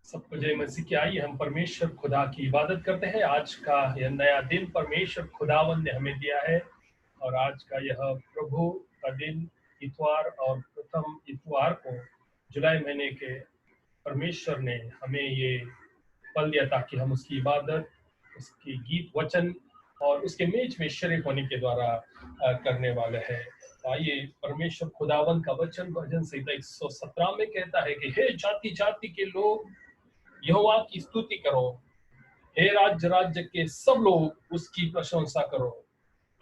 सबको जय मसीह की। आइए हम परमेश्वर खुदा की इबादत करते हैं। आज का यह नया दिन परमेश्वर खुदावन ने हमें दिया है और आज का यह प्रभु का दिन इतवार और प्रथम इतवार को जुलाई महीने के परमेश्वर ने हमें ये पल दिया ताकि हम उसकी इबादत, उसकी गीत वचन और उसके मेज में शरीक होने के द्वारा करने वाले हैं। तो आइए परमेश्वर खुदावन का वचन भजन संहिता 117 में कहता है कि हे जाति जाति के लोग यहोवा की स्तुति करो, हे राज्य राज्य के सब लोग उसकी प्रशंसा करो,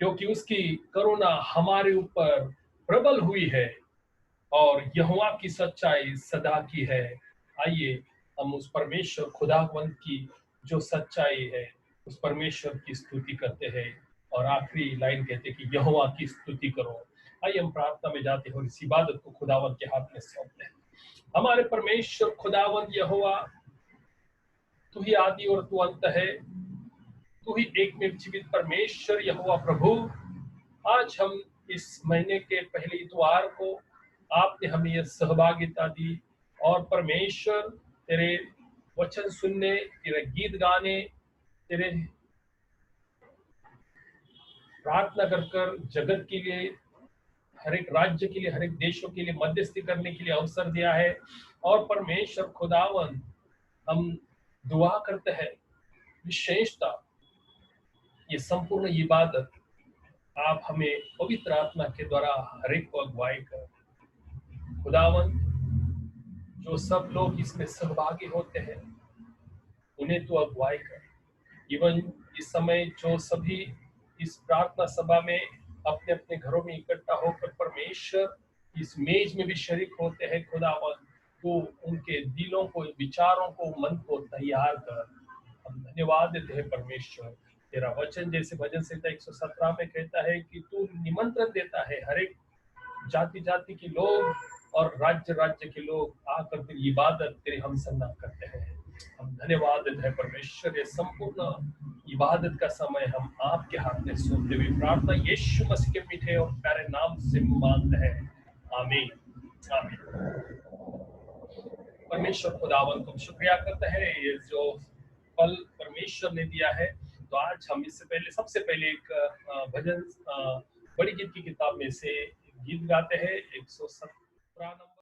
क्योंकि उसकी करुणा हमारे ऊपर प्रबल हुई है और यहोवा की सच्चाई सदा की है। आइए हम उस परमेश्वर खुदावंत की जो सच्चाई है उस परमेश्वर की स्तुति करते हैं। और आखिरी लाइन कहते हैं कि यहोवा की स्तुति करो। आइए हम प्रार्थना में जाते हैं और इस इबादत को खुदावंत के हाथ में सौंपते हैं। हमारे परमेश्वर खुदावंत यहोवा, तू ही आदि और तू अंत है, तू ही एक में जीवित परमेश्वर यहोवा प्रभु। आज हम इस महीने के पहले इतवार को आपने हमें यह सहभागिता दी और परमेश्वर तेरे वचन सुनने, तेरे गीत गाने, तेरे प्रार्थना कर कर जगत के लिए, हर एक राज्य के लिए, हर एक देशों के लिए मध्यस्थी करने के लिए अवसर दिया है। और परमेश्वर खुदावन, हम दुआ करते हैं विशेषता ये संपूर्ण इबादत आप हमें पवित्र आत्मा के द्वारा हर एक को अगुवाई कर। खुदावन, जो सब लोग इसमें सहभागी होते हैं उन्हें तो अगुवाई कर। इवन इस समय जो सभी इस प्रार्थना सभा में अपने अपने घरों में इकट्ठा होकर परमेश्वर इस मेज में भी शरीक होते हैं, खुदावन तो उनके दिलों को, विचारों को, मन को तैयार कर। हम धन्यवाद देते हैं परमेश्वर। तेरा वचन जैसे भजन संहिता 117 में कहता है कि तू निमंत्रण देता है हर एक जाति जाति के लोग और राज्य राज्य के लोग आकर तेरी इबादत, तेरी हम सन्ना करते हैं। हम धन्यवाद देते हैं परमेश्वर। ये संपूर्ण इबादत का समय हम आपके हाथ में सौंपते हुए प्रार्थना यीशु मसीह के मीठे और प्यारे नाम से मांगते हैं, आमीन आमीन। परमेश्वर खुदावन को शुक्रिया करते हैं ये जो पल परमेश्वर ने दिया है। तो आज हम इससे पहले सबसे पहले एक भजन बड़ी गीत की किताब में से गीत गाते हैं 117 नंबर।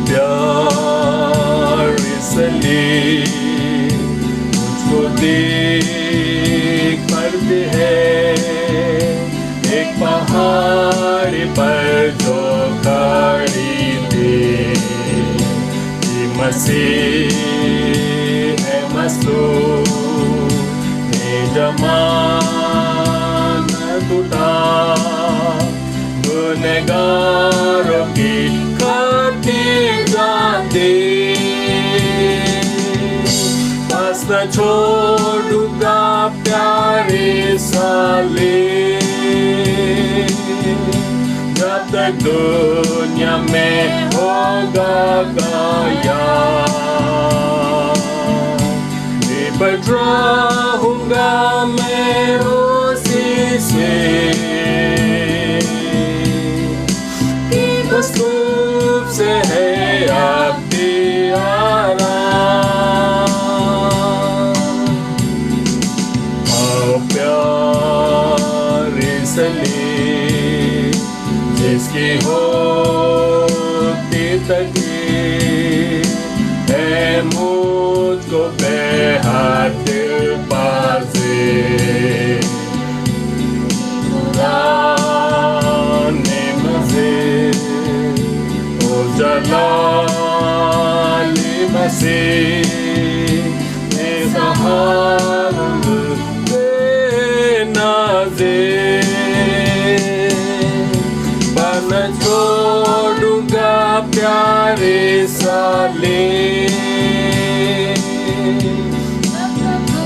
प्यार इसलिए मुझको देख पड़ते है, एक पहाड़ पर जो खड़ी थी कि मसीह है मसलूब ने जमान टूटा गुनहगारों की जाते बस न छोड़ूंगा प्यारे साले, जब तक दुनिया में होगा गाया निपट रहूंगा मैं उसी से। से है आपकी आराम, आओ प्यार इसलिए जिसकी होती तकलीफ है मुझको बेहद दिल पासे पुराने मज़े जलाली मसीह ने सहारा दे नाज़े, बन छोड़ूंगा प्यारे साले,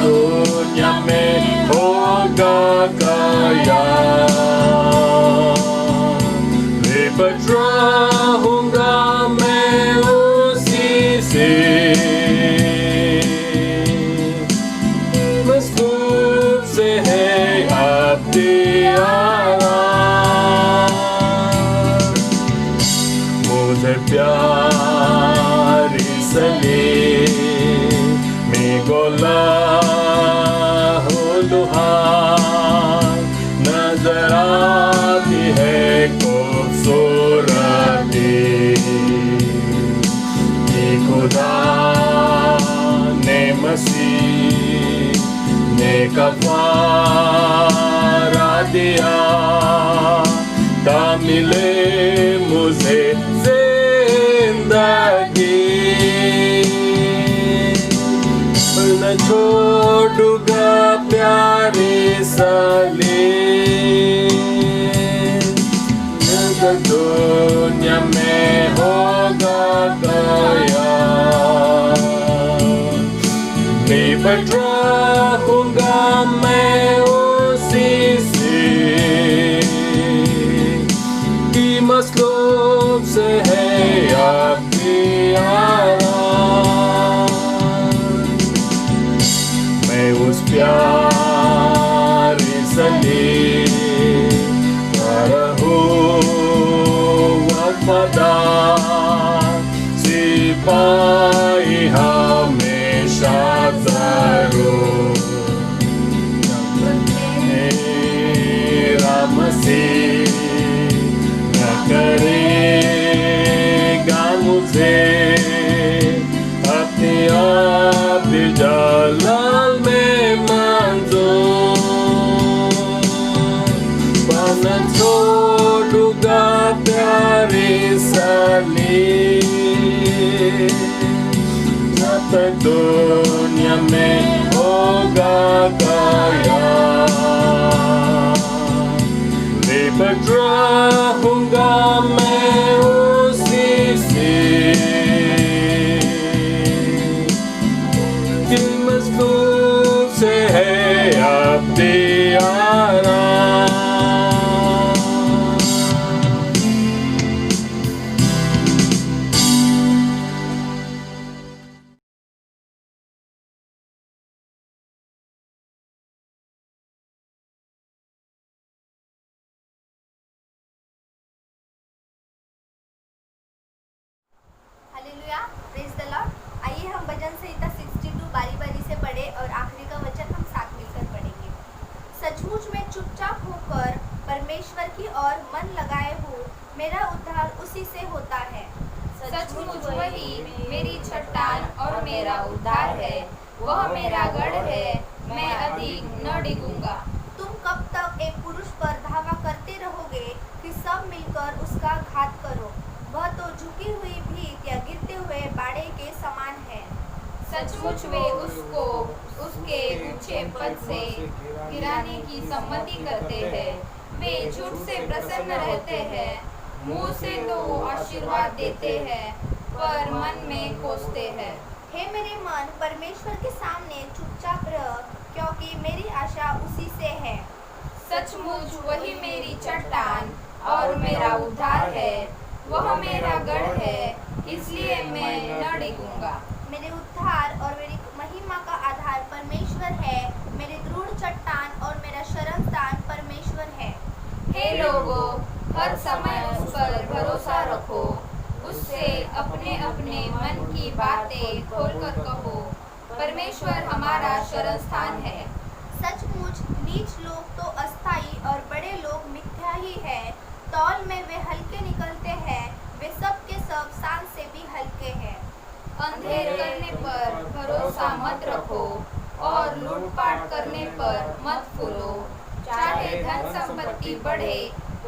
दुनिया में होगा काया निपट रहूंगा बोला हो दुहार, नजर आती है खूबसूरती कि खुदा ने मसीह ने कफारा दिया, ता मिले मुझे जिंदगी। न छोड़ूंगा प्यारे सलीम, अगर दुनिया में होगा गया, निपट रहूंगा मैं उसी से कि मसलूब से है आपकी आराम। मैं उस प्यारे सलीम पर हूँ वफादार, सिपाही हमेशा जरूर। मेरा मसीह न करेगा मुझे अपने आप जलाल में मंजूर, पर न छोड़ूंगा प्यारे सलीम, जब तक दुनिया में होगा गया, निपट रहूंगा मैं उसी से कि मसलूब से है आपकी आराम। Hallelujah, praise the Lord. आइए हम भजन संहिता 62 बारी बारी से पढ़े और आखिरी का वचन हम साथ मिलकर पढ़ेंगे। सचमुच में चुपचाप होकर परमेश्वर की ओर मन लगाए हो, मेरा उद्धार उसी से होता है। सचमुच वही मेरी चट्टान और मेरा उद्धार है, वह मेरा गढ़ है, मैं अधिक न डिगूंगा। तुम कब तक एक पुरुष पर धावा करते रहोगे कि सब मिलकर उसका घात करो? वह तो झुकी हुई भीत या गिरते हुए बाड़े के समान है। सचमुच वे उसको उसके ऊंचे पद से गिराने की सम्मति करते हैं। वे झूठ से प्रसन्न रहते हैं, मुंह से तो आशीर्वाद देते हैं, पर मन में कोसते हैं। हे मेरे मन, परमेश्वर के सामने चुपचाप रह, क्योंकि मेरी आशा उसी से है। सचमुच वही मेरी चट्टान और मेरा उद्धार है, वह मेरा गढ़ है, इसलिए मैं न डिगूंगा। मेरे उद्धार और मेरी महिमा का आधार परमेश्वर है, मेरी दृढ़ चट्टान और मेरा शरण स्थान परमेश्वर है। हे लोगों, हर समय उस पर भरोसा रखो, उससे अपने अपने मन की बातें खोलकर कहो। परमेश्वर हमारा शरण स्थान है। सचमुच नीच लोग तो अस्थाई और बड़े लोग मिथ्या ही है। तौल में वे हल्के निकलते हैं, वे सब के सब सांस से भी हल्के हैं। अंधेर करने पर भरोसा मत रखो और लूटपाट करने पर मत फूलो। चाहे धन संपत्ति बढ़े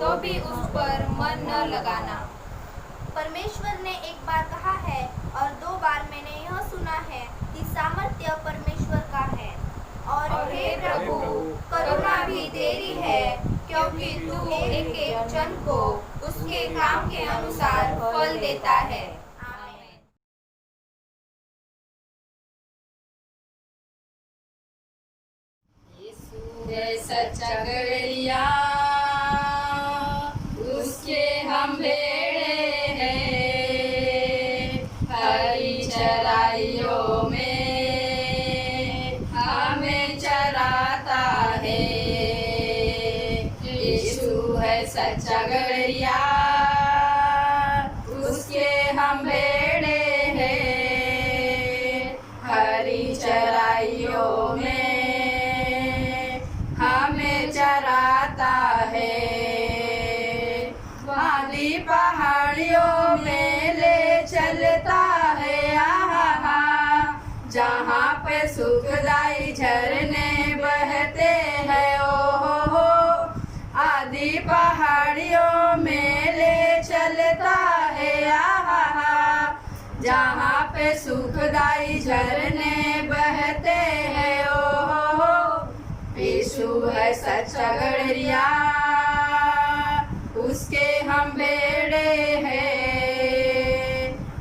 तो भी उस पर मन न लगाना। परमेश्वर ने एक बार कहा है और 2 बार मैंने यह सुना है कि सामर्थ्य परमेश्वर का है। और हे प्रभु, करुणा भी तेरी है, क्योंकि तू एक एक जन को उसके काम के अनुसार फल देता है। आमीन। यीशु है सच्चा गड़िया, उसके हम भेड़े हैं, हरी चराइयों में हमें चराता है। यीशु है सच्चा गड़िया, उसके हम भेड़े हैं, हरी चराइयों में हमें चराता है। वादी पहाड़ियों में ले चलता है आहा, जहाँ पे सुखदाई झरने बहते हैं ओ आदि पहाड़ियों में ले चलता है आहा, जहाँ पे सुखदाई झरने बहते हैं ओ यीशु है सच्चा गड़रिया, उसके हम बेड़े हैं।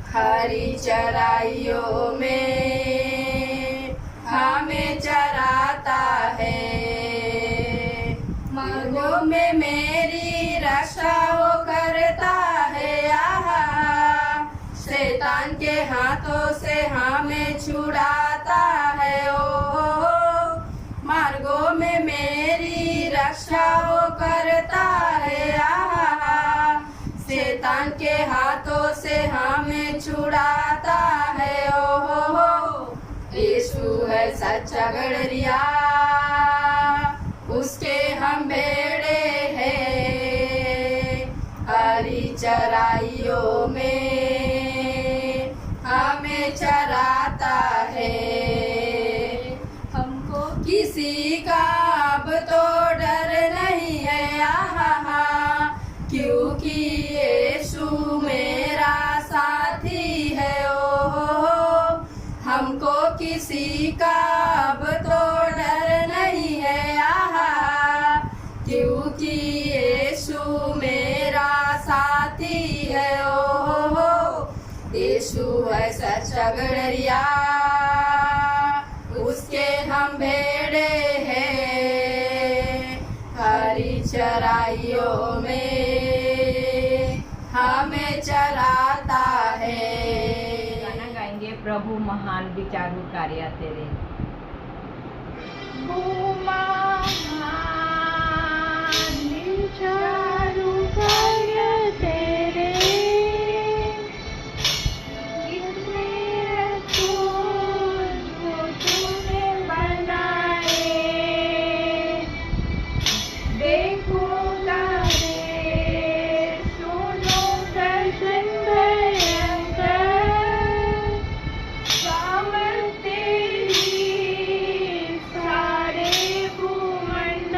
हरी चराइयों में हमें चराता है। मर्गों में मेरी रक्षा वो करता है आहा, शैतान के हाथों से हमें छुड़ाता है ओ मार्गों में मेरी रक्षा वो करता है आहा, शैतान के हाथों से हमें छुड़ाता है ओ यीशु है सच्चा गड़रिया, उसके हम बेड़े हैं। हरी चराइयों में हमें चराता है। हमको किसी का अब तो डर नहीं है आहा, क्योंकि यीशु मेरा साथी है ओ हमको किसी का अब तो डर नहीं है आहा, क्योंकि यीशु मेरा साथी है ओ यीशु है सच्चा गड़रिया, उसके हम भेड़े हैं। हरी चराइयों में हमें चराता है। गाना गाएंगे प्रभु महान विचारू कार्य तेरे। विचारू कार्य तेरे, तूने बनाए, देखो तारे, सुनो दर्शन भयंकर, सामर्थ तेरी सारे भूमंडल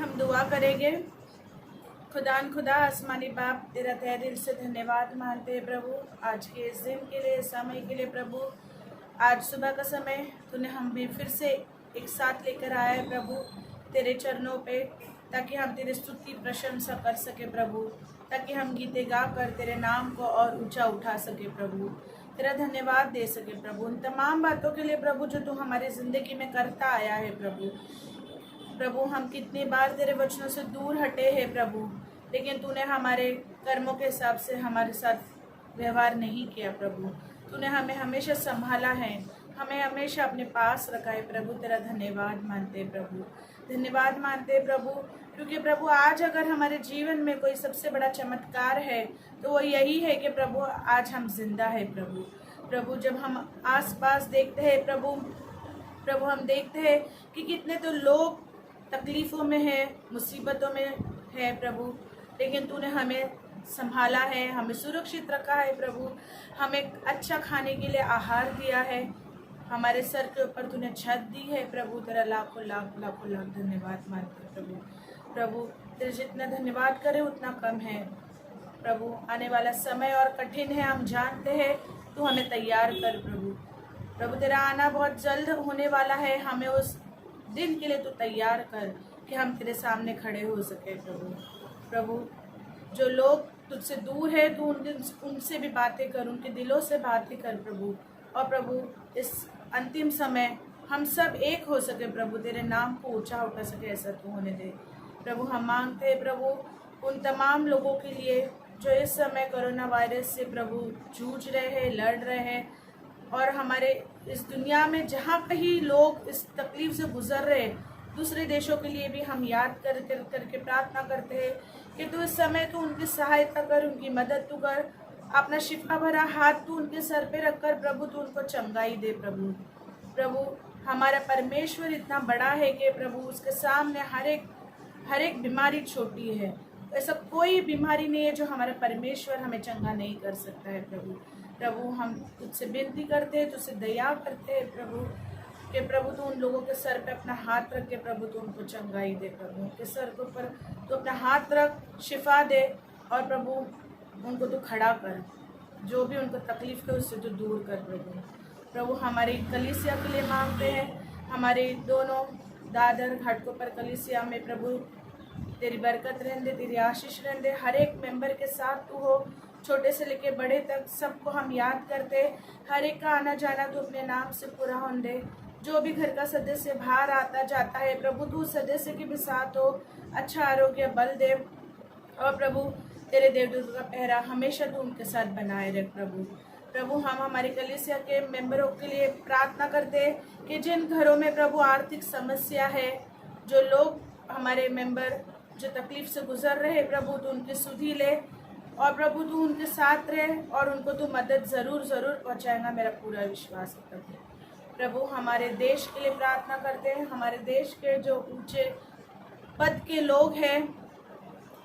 हम दुआ करेंगे। खुदा आसमानी बाप, तेरा तहे दिल से धन्यवाद मानते हैं प्रभु, आज के इस दिन के लिए, समय के लिए प्रभु। आज सुबह का समय तूने हम भी फिर से एक साथ लेकर आया है प्रभु तेरे चरणों पे, ताकि हम तेरे स्तुति प्रशंसा कर सके प्रभु, ताकि हम गीते गा कर तेरे नाम को और ऊंचा उठा सके प्रभु, तेरा धन्यवाद दे सके प्रभु उन तमाम बातों के लिए प्रभु जो तू हमारी ज़िंदगी में करता आया है प्रभु। प्रभु हम कितनी बार तेरे वचनों से दूर हटे हैं प्रभु, लेकिन तूने हमारे कर्मों के हिसाब से हमारे साथ व्यवहार नहीं किया प्रभु। तूने हमें हमेशा संभाला है, हमें हमेशा अपने पास रखा है प्रभु। तेरा धन्यवाद मानते हैं प्रभु, धन्यवाद मानते हैं प्रभु, क्योंकि प्रभु आज अगर हमारे जीवन में कोई सबसे बड़ा चमत्कार है तो वो यही है कि प्रभु आज हम जिंदा है प्रभु। प्रभु जब हम आसपास देखते हैं प्रभु हम देखते हैं कि कितने तो लोग तकलीफ़ों में है, मुसीबतों में है प्रभु, लेकिन तूने हमें संभाला है, हमें सुरक्षित रखा है प्रभु, हमें अच्छा खाने के लिए आहार दिया है, हमारे सर के ऊपर तूने छत दी है प्रभु। तेरा लाखों लाख लाखों लाख धन्यवाद मानते हैं प्रभु। प्रभु तेरे जितना धन्यवाद करें उतना कम है प्रभु। आने वाला समय और कठिन है, हम जानते हैं, तू हमें तैयार कर प्रभु। प्रभु तेरा आना बहुत जल्द होने वाला है, हमें उस दिन के लिए तू तैयार कर कि हम तेरे सामने खड़े हो सके प्रभु। प्रभु जो लोग तुझसे दूर है तू उनसे भी बातें कर, उनके दिलों से बातें कर प्रभु। और प्रभु इस अंतिम समय हम सब एक हो सके प्रभु, तेरे नाम को ऊंचा उठा सके, ऐसा तू होने दे प्रभु। हम मांगते हैं प्रभु उन तमाम लोगों के लिए जो इस समय कोरोना वायरस से प्रभु जूझ रहे हैं, लड़ रहे हैं, और हमारे इस दुनिया में जहाँ कहीं लोग इस तकलीफ से गुजर रहे हैं, दूसरे देशों के लिए भी हम याद करके प्रार्थना करते हैं कि तू इस समय तू उनकी सहायता कर, उनकी मदद तू कर, अपना शिफा भरा हाथ तू उनके सर पे रखकर प्रभु तू उनको चंगाई दे प्रभु। प्रभु हमारा परमेश्वर इतना बड़ा है कि प्रभु उसके सामने हर एक बीमारी छोटी है। ऐसा कोई बीमारी नहीं है जो हमारा परमेश्वर हमें चंगा नहीं कर सकता है प्रभु। प्रभु हम तुझसे विनती करते हैं, तुझसे दया करते हैं प्रभु कि प्रभु तू उन लोगों के सर पे अपना हाथ रख के प्रभु तू उनको चंगाई दे प्रभु। उनके सर के ऊपर तू अपना हाथ रख, शिफा दे, और प्रभु उनको तू खड़ा कर, जो भी उनको तकलीफ है उससे तू दूर कर प्रभु। प्रभु हमारी कलीसिया के लिए मांगते हैं, हमारे दोनों दादर घाटों पर कलीसिया में प्रभु तेरी बरकत रहने दे, तेरी आशीष रहने दे, हर एक मेंबर के साथ तू हो, छोटे से लेके बड़े तक सबको हम याद करते, हर एक का आना जाना तू अपने नाम से पूरा होने दे। जो भी घर का सदस्य बाहर आता जाता है प्रभु तू सदस्य के भी साथ हो, अच्छा आरोग्य बल दे, और प्रभु तेरे देवदूतों का पहरा हमेशा तू उनके साथ बनाए रख प्रभु। प्रभु हम हमारी कलीसिया के मेंबरों के लिए प्रार्थना करते कि जिन घरों में प्रभु आर्थिक समस्या है, जो लोग हमारे मेंबर जो तकलीफ से गुजर रहे हैं प्रभु तू उनकी सुधि ले, और प्रभु तू उनके साथ रहे और उनको तू मदद ज़रूर पहुंचाएगा, मेरा पूरा विश्वास है प्रभु। प्रभु हमारे देश के लिए प्रार्थना करते हैं, हमारे देश के जो ऊंचे पद के लोग हैं,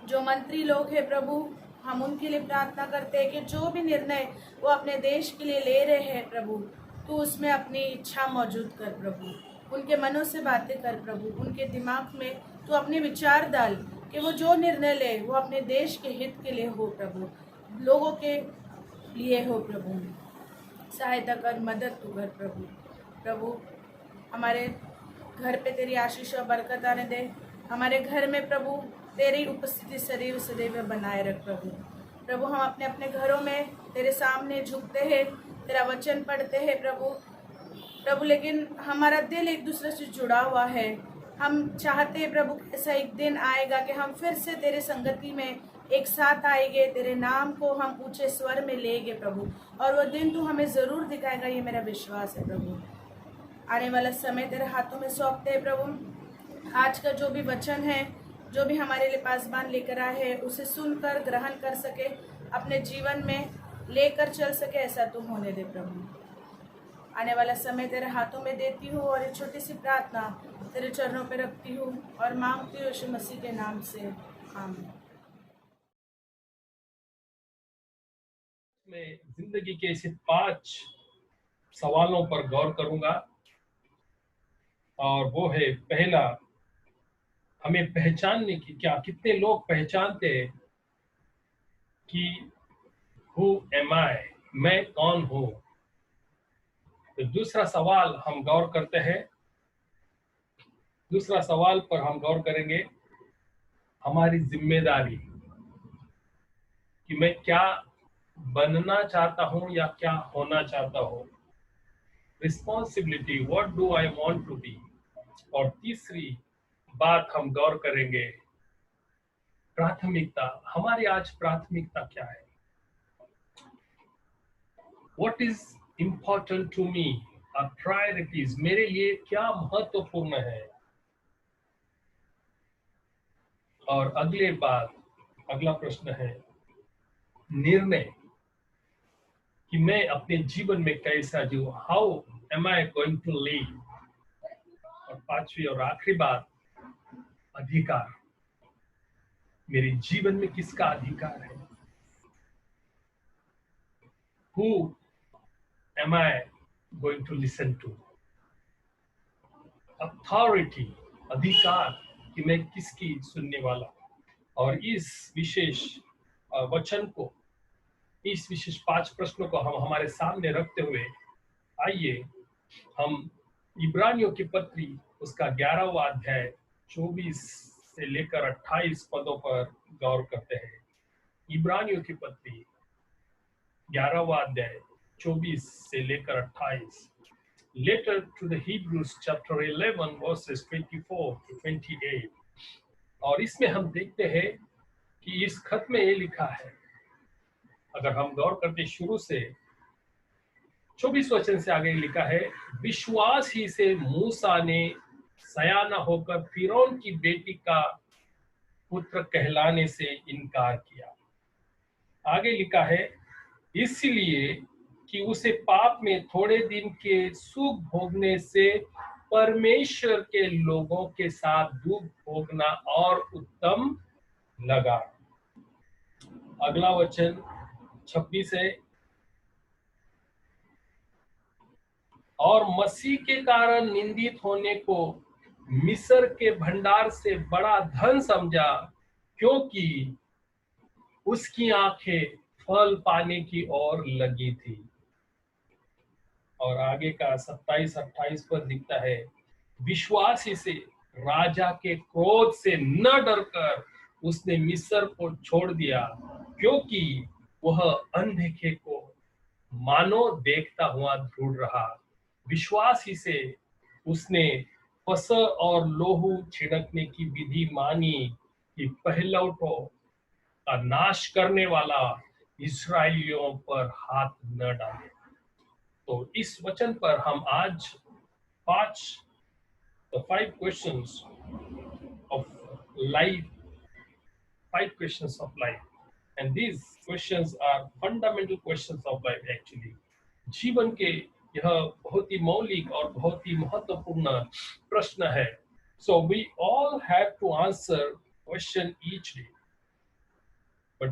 जो मंत्री लोग हैं प्रभु, हम उनके लिए प्रार्थना करते हैं कि जो भी निर्णय वो अपने देश के लिए ले रहे हैं प्रभु तू उसमें अपनी इच्छा मौजूद कर प्रभु। उनके मनों से बातें कर प्रभु, उनके दिमाग में तू अपने विचार डाल कि वो जो निर्णय ले वो अपने देश के हित के लिए हो प्रभु, लोगों के लिए हो प्रभु। सहायता कर, मदद तू कर प्रभु। प्रभु हमारे घर पे तेरी आशीष और बरकत आने दे, हमारे घर में प्रभु तेरी उपस्थिति सदैव सदैव बनाए रख प्रभु। प्रभु हम अपने अपने घरों में तेरे सामने झुकते हैं, तेरा वचन पढ़ते हैं प्रभु, लेकिन हमारा दिल एक दूसरे से जुड़ा हुआ है। हम चाहते हैं प्रभु ऐसा एक दिन आएगा कि हम फिर से तेरे संगति में एक साथ आएंगे, तेरे नाम को हम ऊंचे स्वर में लेंगे प्रभु, और वो दिन तू हमें ज़रूर दिखाएगा, ये मेरा विश्वास है प्रभु। आने वाला समय तेरे हाथों में सौंपते हैं प्रभु। आज का जो भी वचन है, जो भी हमारे लिए पासबान लेकर आए हैं, उसे सुनकर ग्रहण कर सके, अपने जीवन में लेकर चल सके, ऐसा तू होने दे प्रभु। आने वाला समय तेरे हाथों में देती हूँ और एक छोटी सी प्रार्थना तेरे चरणों पे रखती हूँ और मांगती हूँ यीशु मसीह के नाम से, आमीन। मैं जिंदगी के ऐसे 5 सवालों पर गौर करूंगा, और वो है पहला, हमें पहचानने की, क्या कितने लोग पहचानते हैं कि हु एम आई, मैं कौन हूं? तो दूसरा सवाल हम गौर करते हैं, दूसरा सवाल पर हम गौर करेंगे, हमारी जिम्मेदारी, कि मैं क्या बनना चाहता हूं या क्या होना चाहता हूं। Responsibility, what do I want to be. और तीसरी बात हम गौर करेंगे, प्राथमिकता, हमारी आज प्राथमिकता क्या है। What is important to me, priorities, मेरे लिए क्या महत्वपूर्ण है। और अगला प्रश्न है निर्णय, कि मैं अपने जीवन में कैसा जीऊं, how am I going to live. और पांचवी और आखिरी बात, अधिकार, मेरे जीवन में किसका अधिकार है। Who am I going to listen to. Authority, अधिकार, कि मैं किसकी सुनने वाला। और इस विशेष वचन को, इस विशेष 5 प्रश्नों को हम हमारे सामने रखते हुए आइए हम इब्रानियों की पत्री उसका 11वां अध्याय 24 से लेकर 28 पदों पर गौर करते हैं। इब्रानियों की पत्री 11वां अध्याय 24 से लेकर 28। Letter to the Hebrews chapter 11 verses 24 to 28। और इसमें हम देखते हैं कि इस खत में ये लिखा है, अगर हम गौर करते शुरू से 24 वचन से आगे लिखा है, विश्वास ही से मूसा ने सयाना होकर फिरौन की बेटी का पुत्र कहलाने से इनकार किया। आगे लिखा है, इसलिए कि उसे पाप में थोड़े दिन के सुख भोगने से परमेश्वर के लोगों के साथ दुख भोगना और उत्तम लगा। अगला वचन 26 है, और मसीह के कारण निंदित होने को मिस्र के भंडार से बड़ा धन समझा, क्योंकि उसकी आंखें फल पाने की ओर लगी थी। और आगे का 27-28 पर दिखता है, विश्वासी से राजा के क्रोध से न डरकर उसने मिस्र को छोड़ दिया, क्योंकि वह अनदेखे को मानो देखता हुआ दृढ़ रहा। विश्वास ही से उसने फसह और लोहू छिड़कने की विधि मानी कि पहलौठों का नाश करने वाला इस्राएलियों पर हाथ न डाले। तो इस वचन पर हम आज 5 questions of life, 5 questions of life, and these questions are fundamental questions of life actually। जीवन के यह बहुत ही मौलिक और बहुत ही महत्वपूर्ण प्रश्न है। So we all have to answer question each day। but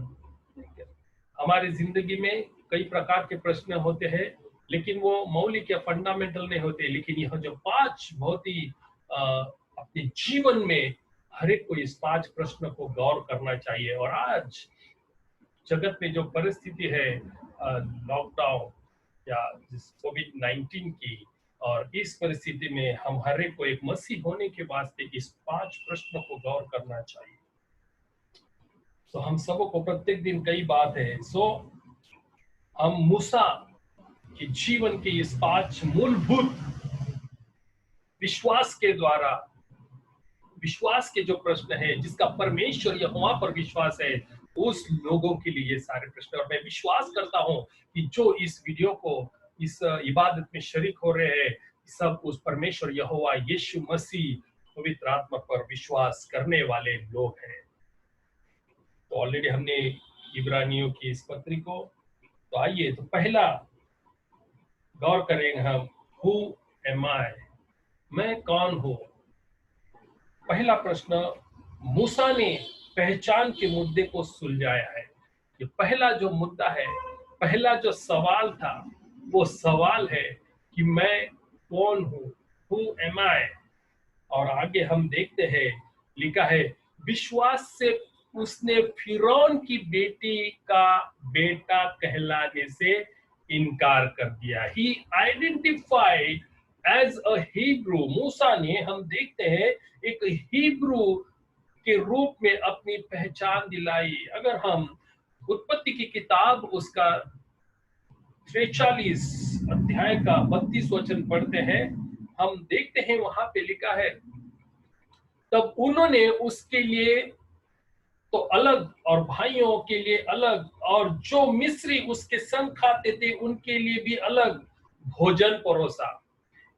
हमारी जिंदगी में कई प्रकार के प्रश्न होते हैं, लेकिन वो मौलिक या फंडामेंटल नहीं होते। लेकिन यह जो 5 बहुत ही अपने जीवन में हर एक को इस 5 प्रश्न को गौर करना चाहिए। और आज जगत में जो परिस्थिति है लॉकडाउन या कोविड-19 की, और इस परिस्थिति में हम हर एक को एक मसीह होने के वास्ते इस 5 प्रश्नों को गौर करना चाहिए। तो हम सबको प्रत्येक दिन कई बात है। हम मूसा के जीवन के इस 5 मूलभूत विश्वास के द्वारा, विश्वास के जो प्रश्न है, जिसका परमेश्वर यहोवा पर विश्वास है, उस लोगों के लिए ये सारे प्रश्न। और मैं विश्वास करता हूं कि जो इस वीडियो को, इस इबादत में शरीक हो रहे हैं, सब उस परमेश्वर यहोवा यीशु मसीह पवित्र आत्मा पर विश्वास करने वाले लोग हैं। तो ऑलरेडी हमने इब्रानियों की इस पत्री को, तो आइए तो पहला गौर करेंगे हम, हु एम आई, मैं कौन हूं। पहला प्रश्न, मूसा ने पहचान के मुद्दे को सुलझाया है। ये पहला जो मुद्दा है, पहला जो सवाल था, वो सवाल है कि मैं कौन हूं, हु एम आई। और आगे हम देखते हैं लिखा है विश्वास से उसने फिरौन की बेटी का बेटा कहलाने से इनकार कर दिया। He identified as a Hebrew. मूसा ने, हम देखते हैं, एक हिब्रू के रूप में अपनी पहचान दिलाई। अगर हम उत्पत्ति की किताब उसका 43 अध्याय का 32 वचन पढ़ते हैं, हम देखते हैं वहां पे लिखा है तब उन्होंने उसके लिए तो अलग और भाइयों के लिए अलग और जो मिस्री उसके संग खाते थे उनके लिए भी अलग भोजन परोसा,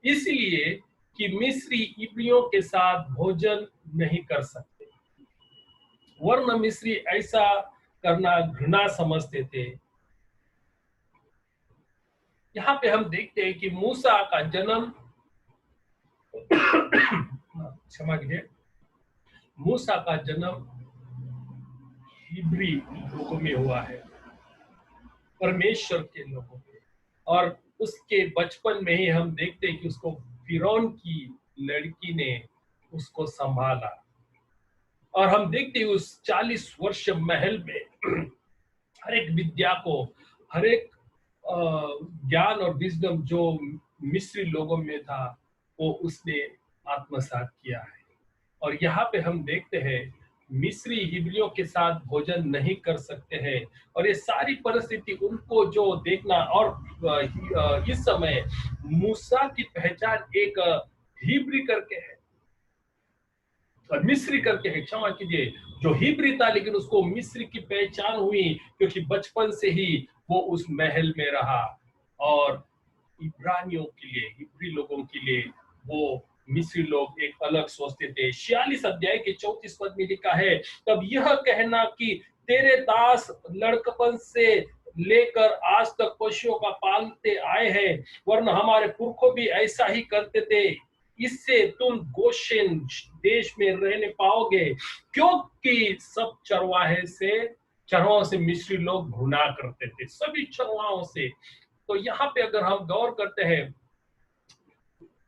इसलिए कि मिस्री इब्रियों के साथ भोजन नहीं कर सकते, वरना मिस्री ऐसा करना घृणा समझते थे। यहाँ पे हम देखते हैं कि मूसा का जन्म क्षमा कीजिए, मूसा का जन्म हिब्री लोगों में हुआ है, परमेश्वर के लोगों में। और उसके बचपन में ही हम देखते हैं कि उसको फिरौन की लड़की ने उसको संभाला। और हम देखते हैं उस 40 वर्ष महल में हर एक विद्या को, हर एक ज्ञान और विजडम जो मिस्री लोगों में था वो उसने आत्मसात किया है। और यहाँ पे हम देखते हैं मिस्री हिब्रियों के साथ भोजन नहीं कर सकते हैं, और ये सारी परिस्थिति उनको जो देखना, और इस समय मूसा की पहचान एक हिब्री करके है और मिस्री करके है, क्षमा कीजिए, जो हिब्री था लेकिन उसको मिस्री की पहचान हुई क्योंकि बचपन से ही वो उस महल में रहा। और इब्रानियों के लिए, हिब्री लोगों के लिए वो मिस्री लोग एक अलग सोचते थे। 46 अध्याय के 34 पद में लिखा है तब यह कहना कि तेरे दास लड़कपन से लेकर आज तक पशुओं का पालते आए हैं, वरना हमारे पुरखों भी ऐसा ही करते थे, इससे तुम गोशेन देश में रहने पाओगे, क्योंकि सब चरवाहों से मिस्री लोग घृणा करते थे, सभी चरवाहों से। तो यहाँ पे अगर हम गौर करते हैं,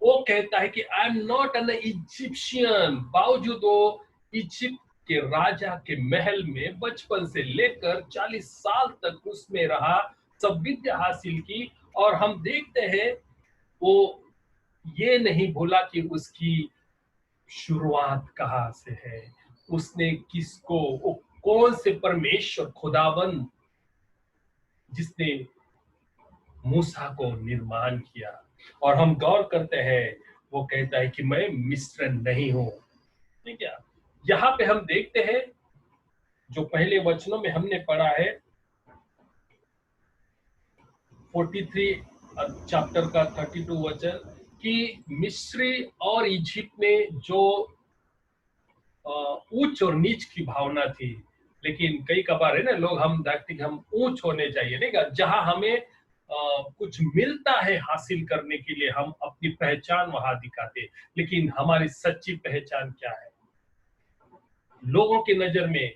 वो कहता है कि I am not an Egyptian, बावजूद वो इजिप्ट के राजा के महल में बचपन से लेकर 40 साल तक उसमें रहा, सब विद्या हासिल की। और हम देखते हैं वो ये नहीं भूला कि उसकी शुरुआत कहाँ से है, उसने किसको, वो कौन से परमेश्वर खुदावन जिसने मूसा को निर्माण किया। और हम गौर करते हैं, वो कहता है कि मैं मिस्र नहीं हूं, ठीक है। यहाँ पे हम देखते हैं जो पहले वचनों में हमने पढ़ा है 43 चैप्टर का 32 वचन कि मिस्री और इजिप्ट में जो ऊंच और नीच की भावना थी, लेकिन कई कबार है ना लोग, हम देखते कि हम ऊंच होने चाहिए, नहीं, जहां हमें कुछ मिलता है हासिल करने के लिए हम अपनी पहचान वहां दिखाते, लेकिन हमारी सच्ची पहचान क्या है? लोगों की नजर में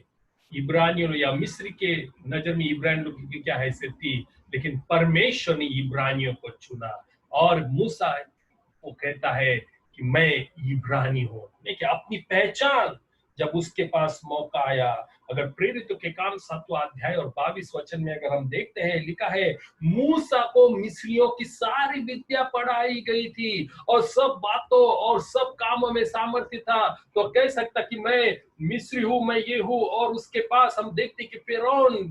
इब्रानियों या मिस्री के नजर में इब्रानियों की क्या हैसियत थी, लेकिन परमेश्वर ने इब्रानियों को चुना। और मूसा वो कहता है कि मैं इब्रानी हूं, देखिए अपनी पहचान जब उसके पास मौका आया। अगर प्रेरितों के काम 7वां अध्याय और 22 वचन में अगर हम देखते हैं, लिखा है मूसा को मिस्रियों की सारी विद्या पढ़ाई गई थी और सब बातों और सब कामों में सामर्थ्य था, तो कह सकता कि मैं मिस्री हूं, मैं ये हूं। और उसके पास हम देखते कि फिरौन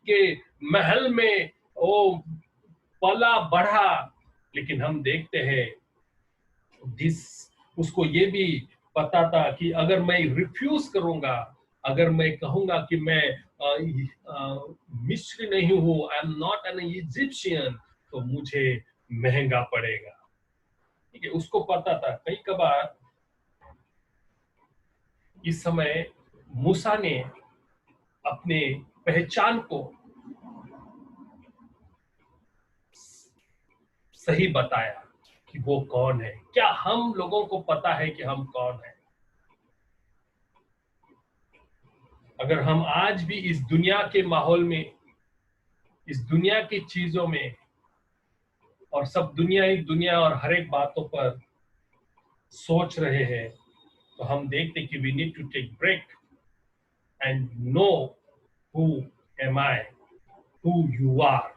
के महल में वो पला बढ़ा, लेकिन हम देखते हैं उसको ये भी पता था कि अगर मैं रिफ्यूज करूंगा, अगर मैं कहूंगा कि मैं मिस्री नहीं हूं, I am not an Egyptian, तो मुझे महंगा पड़ेगा, ठीक है। उसको पता था। कई कबार इस समय मूसा ने अपने पहचान को सही बताया कि वो कौन है। क्या हम लोगों को पता है कि हम कौन है? अगर हम आज भी इस दुनिया के माहौल में, इस दुनिया की चीजों में और सब दुनिया और हर एक बातों पर सोच रहे हैं तो हम देखते कि we need to take break and know who am I, who you are.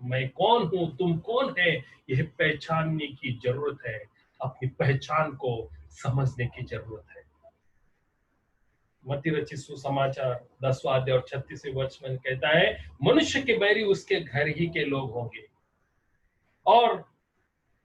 मैं कौन हूं, तुम कौन है, यह पहचानने की जरूरत है। अपनी पहचान को समझने की जरूरत है। मत्ती रचित सुसमाचार 10वां अध्याय और 36वें वचन में कहता है, मनुष्य के बैरी उसके घर ही के लोग होंगे। और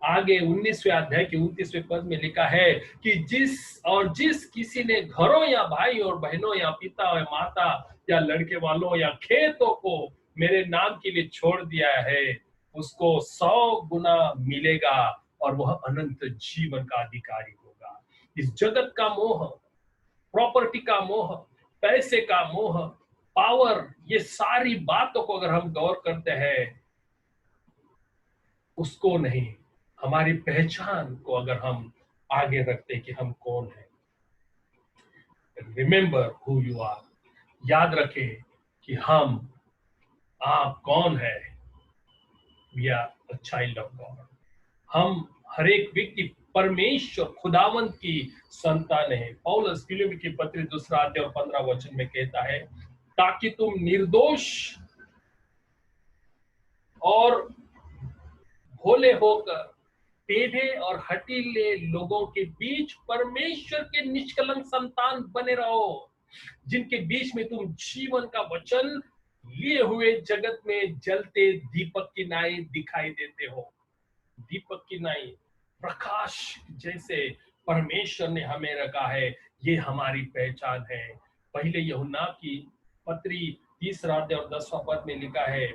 आगे 19वें अध्याय के 29वें पद में लिखा है कि जिस किसी ने घरों या भाई और बहनों या पिता और माता या लड़के वालों या खेतों को मेरे नाम के लिए छोड़ दिया है, उसको 100 गुना मिलेगा और वह अनंत जीवन का अधिकारी होगा। इस जगत का मोह, प्रॉपर्टी का मोह, पैसे का मोह, पावर, ये सारी बातों को अगर हम गौर करते हैं, उसको नहीं, हमारी पहचान को अगर हम आगे रखते कि हम कौन हैं। रिमेंबर हु यू आर, याद रखें कि आप कौन है। We are a child of God. हम हर एक व्यक्ति परमेश्वर खुदावंत की संतान है। पौलुस फिलिप्पी की पत्री 2 अध्याय और 15 वचन में कहता है, ताकि तुम निर्दोष और भोले होकर टेढ़े और हठीले लोगों के बीच परमेश्वर के निष्कलंक संतान बने रहो, जिनके बीच में तुम जीवन का वचन लिए हुए जगत में जलते दीपक की नाई दिखाई देते हो। दीपक की नाई, प्रकाश जैसे परमेश्वर ने हमें रखा है, ये हमारी पहचान है। पहले यूहन्ना की पत्री 3 अध्याय और 10वां पद में लिखा है,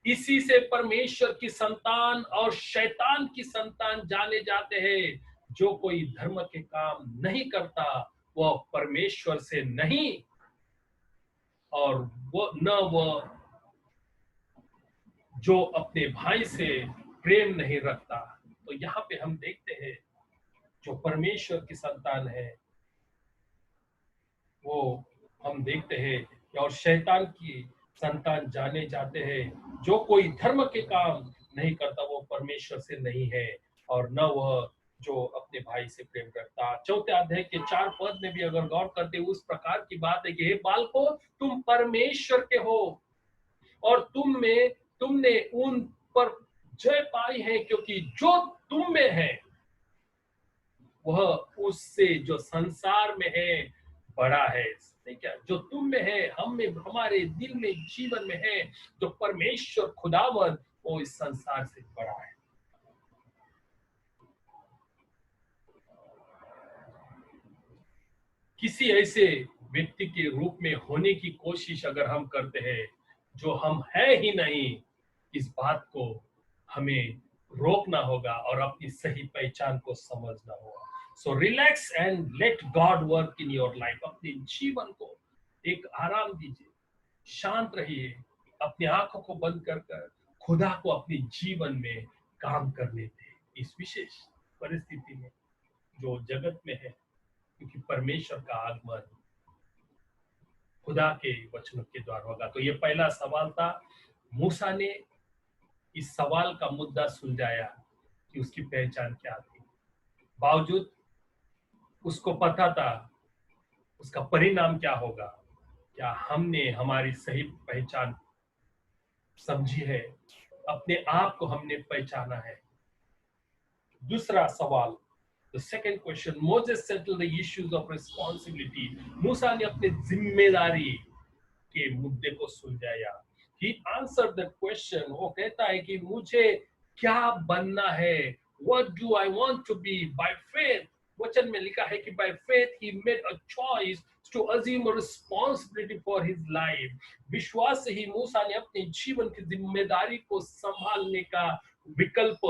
इसी से परमेश्वर की संतान और शैतान की संतान जाने जाते हैं। जो कोई धर्म के काम नहीं करता वह परमेश्वर से नहीं, और वह जो अपने भाई से प्रेम नहीं रखता। तो यहाँ पे हम देखते हैं जो परमेश्वर की संतान है वो हम देखते हैं, और शैतान की संतान जाने जाते हैं। जो कोई धर्म के काम नहीं करता वो परमेश्वर से नहीं है, और न वह जो अपने भाई से प्रेम रखता। 4 अध्याय के 4 पद में भी अगर गौर करते उस प्रकार की बात है कि हे बालकों, तुम परमेश्वर के हो और तुमने उन पर जय पाई है, क्योंकि जो तुम में है वह उससे जो संसार में है बड़ा है। क्या जो तुम में है, हम में, हमारे दिल में, जीवन में है, जो परमेश्वर खुदावन, वो इस संसार से बड़ा है। किसी ऐसे व्यक्ति के रूप में होने की कोशिश अगर हम करते हैं जो हम है ही नहीं, इस बात को हमें रोकना होगा और अपनी सही पहचान को समझना होगा। So relax and let God work in your life. अपने जीवन को एक आराम दीजिए, शांत रहिए, अपनी आंखों को बंद कर खुदा को अपने जीवन में काम करने दें इस विशेष परिस्थिति में जो जगत में है, क्योंकि परमेश्वर का आगमन खुदा के वचनों के द्वारा होगा। तो ये पहला सवाल था। मूसा ने इस सवाल का मुद्दा सुलझाया कि उसकी पहचान क्या थी। बावजूद उसको पता था उसका परिणाम क्या होगा। क्या हमने हमारी सही पहचान समझी है? अपने आप को हमने पहचाना है? दूसरा सवाल, the second question, Moses settled the issues of responsibility. मूसा ने अपने जिम्मेदारी के मुद्दे को सुलझाया। He answered the question. वो कहता है कि मुझे क्या बनना है? What do I want to be? By faith, वचन में लिखा है कि by faith he made a choice to assume a responsibility for his life. विश्वास से ही मूसा ने अपने जीवन की जिम्मेदारी को संभालने का विकल्प,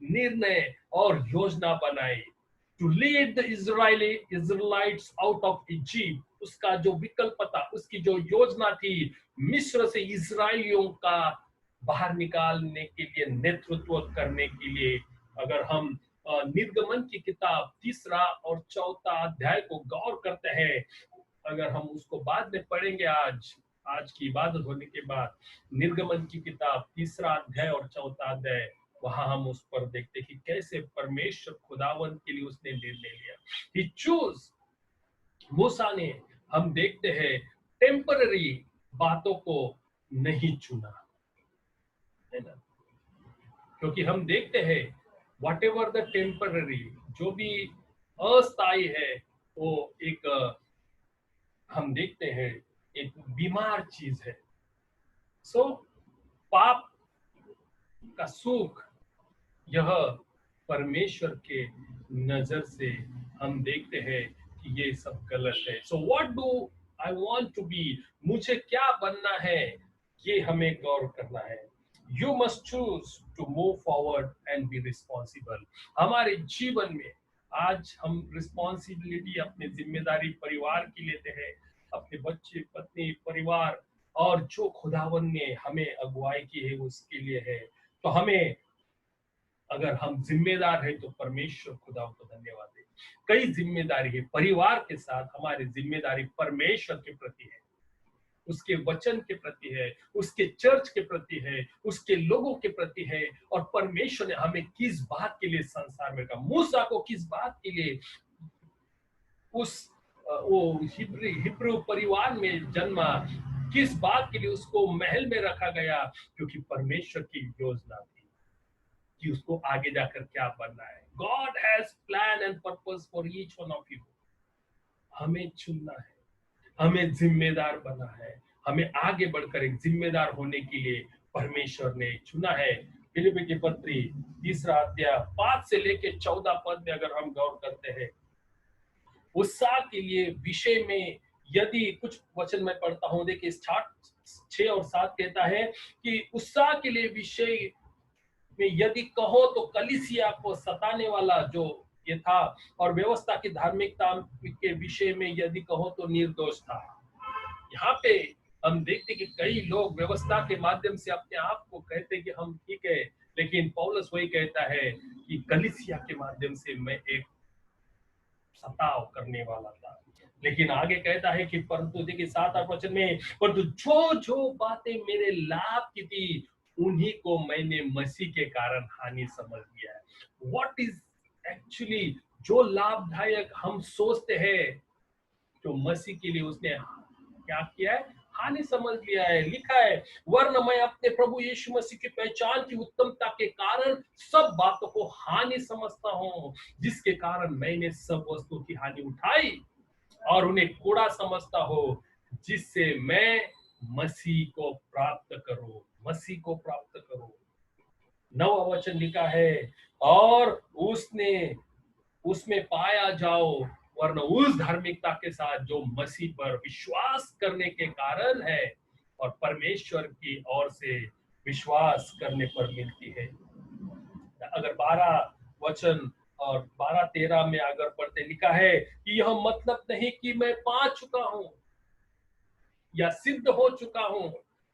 निर्णय और योजना बनाई। To lead the Israelites out of Egypt, उसका जो विकल्प था, उसकी जो योजना थी, मिस्र से इजराइलियों का बाहर निकालने के लिए, नेतृत्व करने के लिए। अगर हम निर्गमन की किताब 3 और 4 अध्याय को गौर करते हैं, अगर हम उसको बाद में पढ़ेंगे आज की इबादत होने के बाद, निर्गमन की किताब 3 अध्याय और 4 अध्याय, वहां हम उस पर देखते कि कैसे परमेश्वर खुदावन के लिए उसने निर्णय लिया। ही चूज, मूसा ने, हम देखते हैं, टेम्पररी बातों को नहीं चुना, है ना, क्योंकि हम देखते हैं वट एवर द टेम्पररी, जो भी अस्थायी है, वो एक हम देखते हैं एक बीमार चीज है। सो पाप का सुख, यह परमेश्वर के नजर से हम देखते हैं कि ये सब गलत है। So what do I want to be, मुझे क्या बनना है, ये हमें गौर करना है। You must choose to move forward and be responsible. हमारे जीवन में आज हम रिस्पॉन्सिबिलिटी, अपनी जिम्मेदारी परिवार की लेते हैं, अपने बच्चे, पत्नी, परिवार, और जो खुदावन ने हमें अगुवाई की है उसके लिए है। तो हमें, अगर हम जिम्मेदार हैं तो परमेश्वर खुदा को धन्यवाद दें। कई जिम्मेदारी है परिवार के साथ, हमारी जिम्मेदारी परमेश्वर के प्रति है, उसके वचन के प्रति है, उसके चर्च के प्रति है, उसके लोगों के प्रति है। और परमेश्वर ने हमें किस बात के लिए संसार में रखा, मूसा को किस बात के लिए उस वो हिब्रू परिवार में जन्मा, किस बात के लिए उसको महल में रखा गया, क्योंकि परमेश्वर की योजना थी कि उसको आगे जाकर क्या बनना है। God has plan and purpose for each one of you। हमें चुनना है, हमें जिम्मेदार बना है, हमें आगे बढ़कर एक जिम्मेदार होने के लिए परमेश्वर ने चुना है। फिलिप्पी की पत्री 3 अध्याय 5 से लेके 14 पद में अगर हम गौर करते हैं, उत्साह के लिए विषय में, यदि कुछ वचन मैं पढ़ता हूं, देखिए 6 और 7 कहता है कि उत्साह के लिए विषय में यदि कहो तो कलीसिया को सताने वाला जो ये था, और व्यवस्था की धार्मिकता के विषय में यदि कहो तो निर्दोष था। यहाँ पे हम देखते कि कई लोग व्यवस्था के माध्यम से अपने आप को कहते कि हम ठीक है, लेकिन पौलुस वही कहता है कि कलीसिया के माध्यम से मैं एक सताव करने वाला था। लेकिन आगे कहता है कि परंतु देखिए 7 वचन में, परंतु जो जो बातें मेरे लाभ की थी उन्हीं को मैंने मसीह के कारण हानि समझ लिया है। व्हाट इज एक्चुअली जो लाभदायक हम सोचते हैं, जो मसीह के लिए उसने क्या किया है, हानि समझ लिया है। लिखा है, वरन मैं अपने प्रभु यीशु मसीह की पहचान की उत्तमता के कारण सब बातों को हानि समझता हूँ, जिसके कारण मैंने सब वस्तुओं की हानि उठाई और उन्हें कूड़ा समझता हूँ, जिससे मैं मसीह को प्राप्त करूं, मसीह को प्राप्त करूं। 9वां वचन लिखा है, और उसमें पाया जाओ, वरना उस धार्मिकता के साथ जो मसीह पर विश्वास करने के कारण है और परमेश्वर की ओर से विश्वास करने पर मिलती है। अगर 12 वचन और 12-13 में अगर पढ़ते, लिखा है कि यह मतलब नहीं कि मैं पा चुका हूं या सिद्ध हो चुका हूं,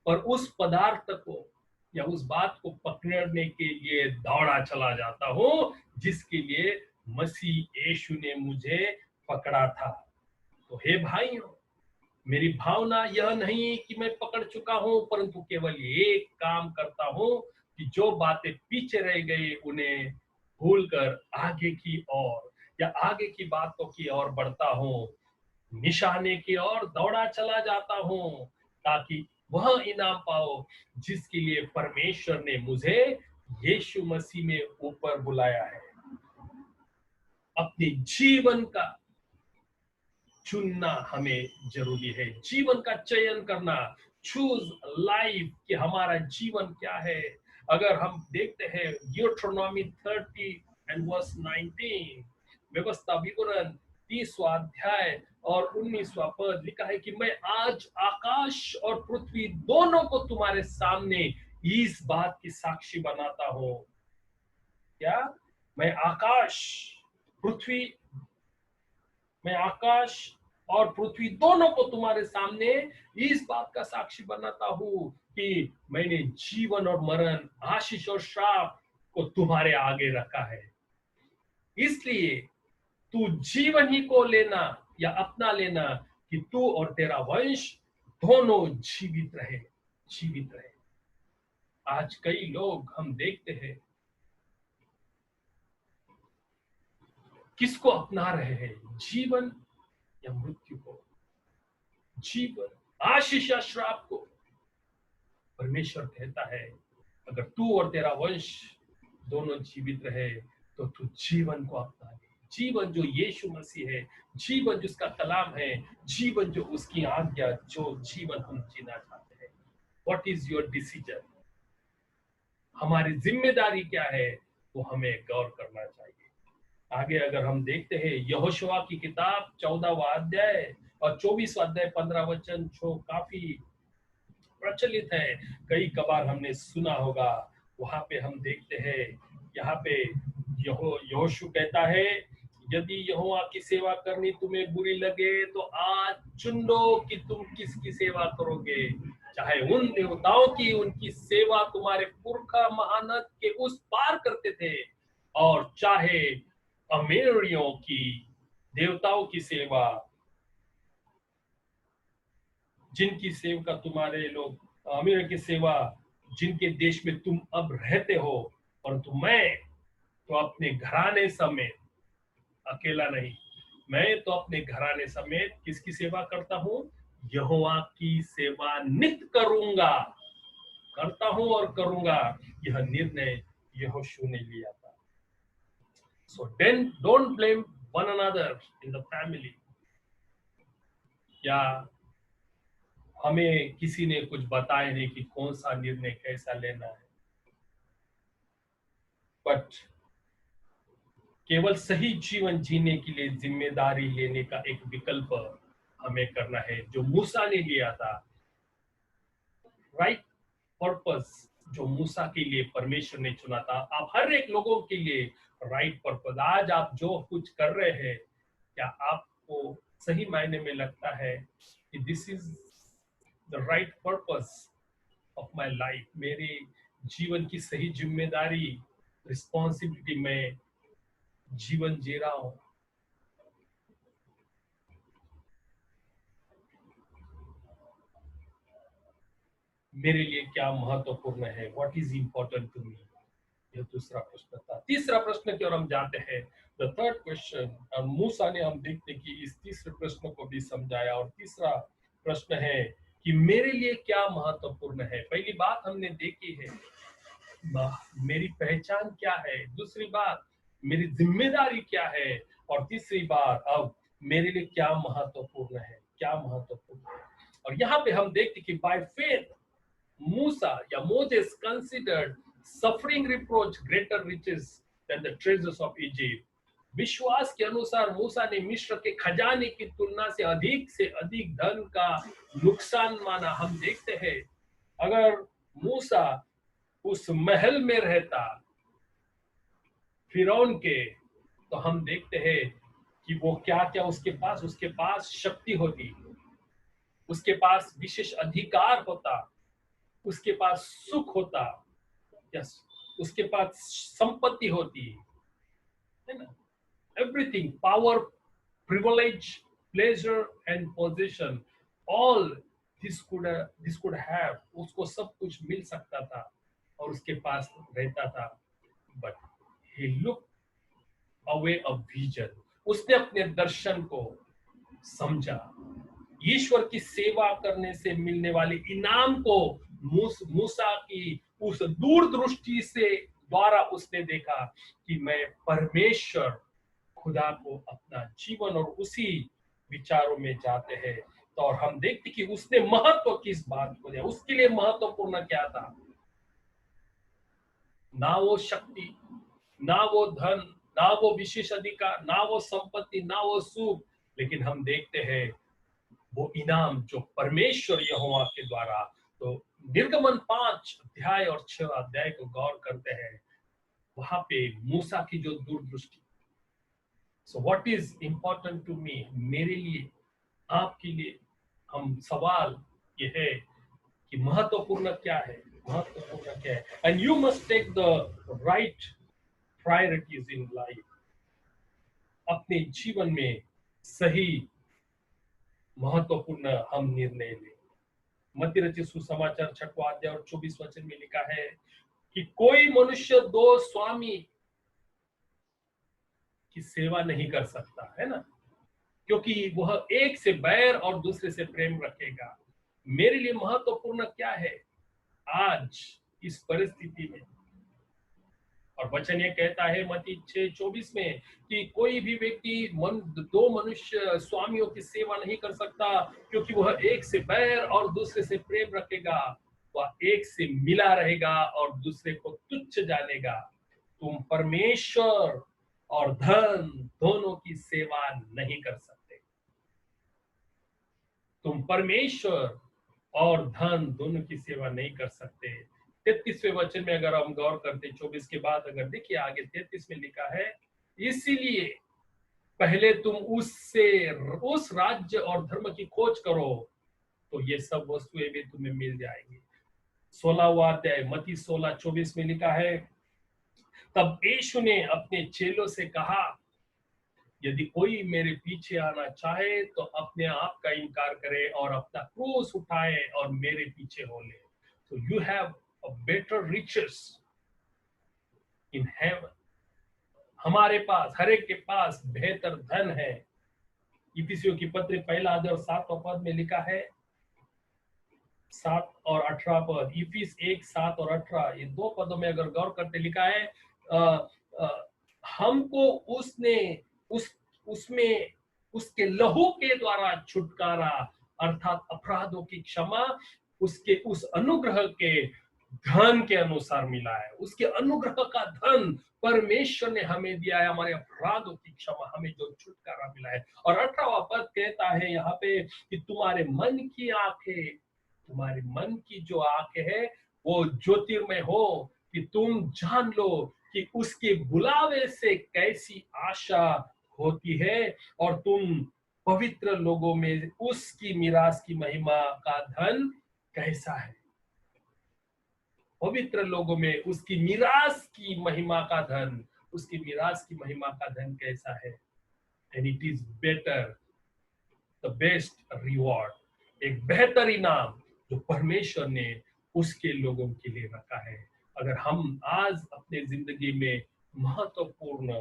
पर उस पदार्थ को या उस बात को पकड़ने के लिए दौड़ा चला जाता हूं, जिसके लिए मसीह यीशु ने मुझे पकड़ा था। तो हे भाइयों, मेरी भावना यह नहीं कि मैं पकड़ चुका हूं, परंतु केवल एक काम करता हूं कि जो बातें पीछे रह गई उन्हें भूलकर आगे की ओर या आगे की बातों की ओर बढ़ता हूं, निशाने की ओर दौड़ा चला जाता हूं, ताकि वह इनाम पाओ जिसके लिए परमेश्वर ने मुझे यीशु मसीह में ऊपर बुलाया है। अपने जीवन का चुनना हमें जरूरी है, जीवन का चयन करना, चूज लाइफ, कि हमारा जीवन क्या है। अगर हम देखते हैं ड्यूटेरोनॉमी 30:19, व्यवस्था विवरण 30वां अध्याय और 19वां पद, लिखा है कि मैं आज आकाश और पृथ्वी दोनों को तुम्हारे सामने इस बात की साक्षी बनाता हूं। क्या? मैं आकाश और पृथ्वी दोनों को तुम्हारे सामने इस बात का साक्षी बनाता हूं कि मैंने जीवन और मरण, आशीष और श्राप को तुम्हारे आगे रखा है। इसलिए तू जीवन ही को लेना या अपना लेना, कि तू और तेरा वंश दोनों जीवित रहे। आज कई लोग हम देखते हैं किसको अपना रहे हैं, जीवन या मृत्यु को, जीवन, आशीष या श्राप को। परमेश्वर कहता है अगर तू और तेरा वंश दोनों जीवित रहे तो तू जीवन को अपना ले, जीवन जो यीशु मसीह है, जीवन जिसका कलाम है, जीवन जो उसकी आज्ञा, जो जीवन हम जीना चाहते हैं। What is your decision? हमारी जिम्मेदारी क्या है वो हमें गौर करना चाहिए। आगे अगर हम देखते हैं यहोशुआ की किताब 14वां अध्याय और 24वां अध्याय 15 वचन जो काफी प्रचलित है, कई कबार हमने सुना होगा। वहां पे हम देखते हैं, यहाँ पे यहोशू कहता है यदि यहोवा की सेवा करनी तुम्हें बुरी लगे तो आज चुन लो कि तुम किसकी सेवा करोगे, चाहे उन देवताओं की, उनकी सेवा तुम्हारे पुरखा महानद के उस पार करते थे, और चाहे अमेरियों की देवताओं की सेवा, जिनकी सेवा तुम्हारे लोग, अमीर की सेवा जिनके देश में तुम अब रहते हो, परंतु मैं तो अपने घराने समेत, अकेला नहीं, मैं तो अपने घराने समेत किसकी सेवा करता हूँ? यहोवा की सेवा नित्य करूंगा, करता हूं और करूंगा। यह निर्णय यहोशू ने लिया था। So then don't blame one another in the family. या हमें किसी ने कुछ बताया नहीं कि कौन सा निर्णय कैसा लेना है, बट केवल सही जीवन जीने के लिए जिम्मेदारी लेने का एक विकल्प हमें करना है जो मूसा ने लिया था। राइट पर्पस जो मूसा के लिए परमेश्वर ने चुना था, आप हर एक लोगों के लिए राइट पर्पस। आज आप जो कुछ कर रहे हैं, क्या आपको सही मायने में लगता है कि this is the right purpose of my life? मेरे जीवन की सही जिम्मेदारी, रिस्पॉन्सिबिलिटी में जीवन जी रहा हूं? मेरे लिए क्या महत्वपूर्ण है? What is important to me? यह दूसरा प्रश्न था। तीसरा प्रश्न की ओर हम जाते हैं, द थर्ड क्वेश्चन। और मूसा ने, हम देखते कि इस तीसरे प्रश्न को भी समझाया। और तीसरा प्रश्न है कि मेरे लिए क्या महत्वपूर्ण है। पहली बात हमने देखी है, मेरी पहचान क्या है। दूसरी बात, मेरी जिम्मेदारी क्या है। और तीसरी बात, अब मेरे लिए क्या महत्वपूर्ण है, क्या महत्वपूर्ण है। और यहाँ पे हम देखते कि बाय फेथ मूसा या Moses considered suffering reproach greater riches than the treasures of Egypt. विश्वास के अनुसार मूसा ने मिस्र के खजाने की तुलना से अधिक धन का नुकसान माना। हम देखते हैं अगर मूसा उस महल में रहता फिरौन के, तो हम देखते हैं कि वो क्या क्या उसके पास शक्ति होती, उसके पास विशेष अधिकार होता, उसके पास सुख होता, यस, उसके पास संपत्ति होती है ना। Everything, power, privilege, pleasure and position, all this could have, उसको सब कुछ मिल सकता था और उसके पास रहता था। But he looked away a vision, उसने अपने दर्शन को समझा, ईश्वर की सेवा करने से मिलने वाले इनाम को मूसा की उस दूरदृष्टि से द्वारा उसने देखा कि मैं परमेश्वर खुदा को अपना जीवन, और उसी विचारों में जाते हैं। तो और हम देखते कि उसने महत्व किस बात को दिया, उसके लिए महत्वपूर्ण क्या था? ना वो शक्ति, ना वो धन, ना वो विशेष अधिकार, ना वो संपत्ति, ना वो सुख, लेकिन हम देखते हैं वो इनाम जो परमेश्वर यहोवा के द्वारा। तो निर्गमन 5 अध्याय और 6 अध्याय को गौर करते हैं, वहां पे मूसा की जो दूरदृष्टि। So what is important to me, मेरे लिए, आपके लिए हम सवाल ये है कि महत्वपूर्ण क्या है, महत्वपूर्ण क्या है। And you must take the right priorities in life. अपने जीवन में सही महत्वपूर्ण हम निर्णय लें। मत्ती रचित सुसमाचार 6वां अध्याय और 24 वचन में लिखा है कि कोई मनुष्य 2 स्वामी की सेवा नहीं कर सकता, है ना, क्योंकि वह एक से बैर और दूसरे से प्रेम रखेगा। मेरे लिए महत्वपूर्ण क्या है आज इस परिस्थिति में? और वचन ये कहता है मत्ती 6:24 में कि कोई भी व्यक्ति दो मनुष्य स्वामियों की सेवा नहीं कर सकता, क्योंकि वह एक से बैर और दूसरे से प्रेम रखेगा, वह एक से मिला रहेगा और दूसरे को तुच्छ जानेगा। तुम परमेश्वर और धन दोनों की सेवा नहीं कर सकते। तुम परमेश्वर और धन दोनों की सेवा नहीं कर सकते। 33वें वचन में अगर हम गौर करते, 24 के बाद अगर देखिए आगे 33 में लिखा है, इसीलिए पहले तुम उस राज्य और धर्म की खोज करो, तो ये सब वस्तुएं भी तुम्हें मिल जाएंगी। 16वां अध्याय मत्ती 16:24 में लिखा है, तब यीशु ने अपने चेलों से कहा, यदि कोई मेरे पीछे आना चाहे तो अपने आप का इनकार करे और अपना क्रूस उठाए और मेरे पीछे हो ले। So you have a better riches in heaven. हमारे पास, हर एक के पास बेहतर धन है। इफिसियों की पत्री 1:7 पद में लिखा है, 7 और 18 पद, इफिस 1:7 और 18, ये दो पदों में अगर गौर करते लिखा है, हमको उसने उसमें उसके लहू के द्वारा छुटकारा अर्थात अपराधों की क्षमा उसके उस अनुग्रह के धन के अनुसार मिला है। उसके अनुग्रह का धन परमेश्वर ने हमें दिया है, हमारे अपराधों की क्षमा, हमें जो छुटकारा मिला है। और 18वां पद कहता है यहाँ पे कि तुम्हारे मन की जो आंखें है वो ज्योतिर्मय हो, कि तुम जान लो कि उसके बुलावे से कैसी आशा होती है और तुम पवित्र लोगों में उसकी मिरास की महिमा का धन कैसा है। पवित्र लोगों में उसकी मिरास की महिमा का धन, उसकी मिरास की महिमा का धन कैसा है। And it is better, the best reward, एक बेहतर इनाम जो परमेश्वर ने उसके लोगों के लिए रखा है। अगर हम आज अपने जिंदगी में महत्वपूर्ण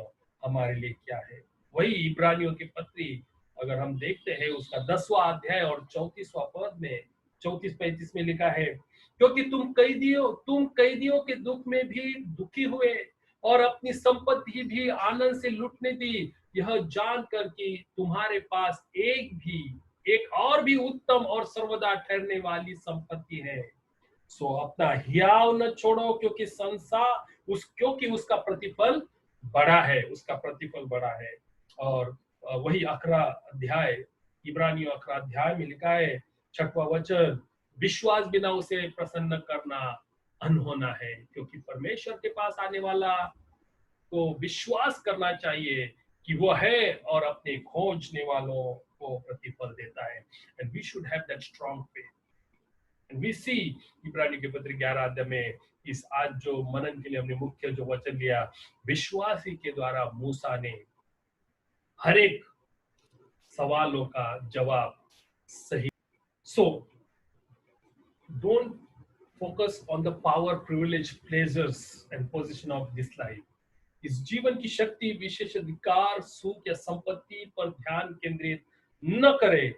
हमारे लिए क्या है, वही इब्रानियों की पत्री अगर हम देखते हैं उसका 10वां अध्याय और 34वां पद में 34-35 में लिखा है, क्योंकि तुम कैदियों के दुख में भी दुखी हुए और अपनी संपत्ति भी आनंद से लूटने दी, यह जानकर कि तुम्हारे पास एक और भी उत्तम और सर्वदा ठहरने वाली संपत्ति है। सो अपना हियाव न छोड़ो, क्योंकि उसका प्रतिफल बड़ा है। और वही 11 अध्याय, इब्रानियों 11 अध्याय में लिखा है 6वां वचन, विश्वास बिना उसे प्रसन्न करना अनहोना है, क्योंकि परमेश्वर के पास आने वाला को विश्वास करना चाहिए कि वो है और अपने खोजने वालों को प्रतिफल देता है। And we should have that strong faith. And we see इब्रानियों के पत्र 11 अध्याय में इस आज जो मनन के लिए हमने मुख्य जो वचन लिया, विश्वासी के द्वारा मूसा ने हर एक सवालों का जवाब सही। So don't focus on the power, privilege, pleasures and position of this life. इस जीवन की शक्ति, विशेषाधिकार, सुख या संपत्ति पर ध्यान केंद्रित न करे,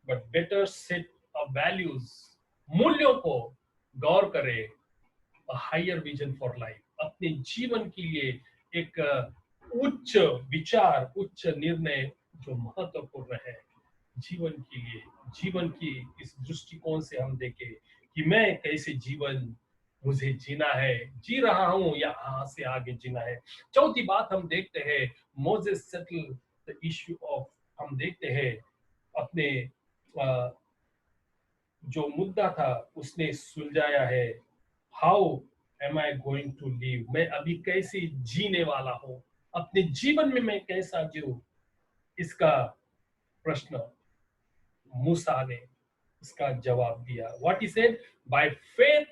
but better set of values, मूल्यों को गौर करे, a higher vision for life, अपने जीवन के लिए एक उच्च विचार, उच्च निर्णय जो महत्वपूर्ण है जीवन के लिए। जीवन की इस दृष्टिकोण से हम देखें कि मैं कैसे जीवन मुझे जीना है, जी रहा हूं या यहाँ से आगे जीना है। चौथी बात हम देखते हैं, Moses settle the issue of, हम देखते हैं अपने जो मुद्दा था उसने सुलझाया है। How am I going to live, मैं अभी कैसे जीने वाला हूँ, अपने जीवन में मैं कैसा जीऊं, इसका प्रश्न मूसा ने इसका जवाब दिया। What he said, by faith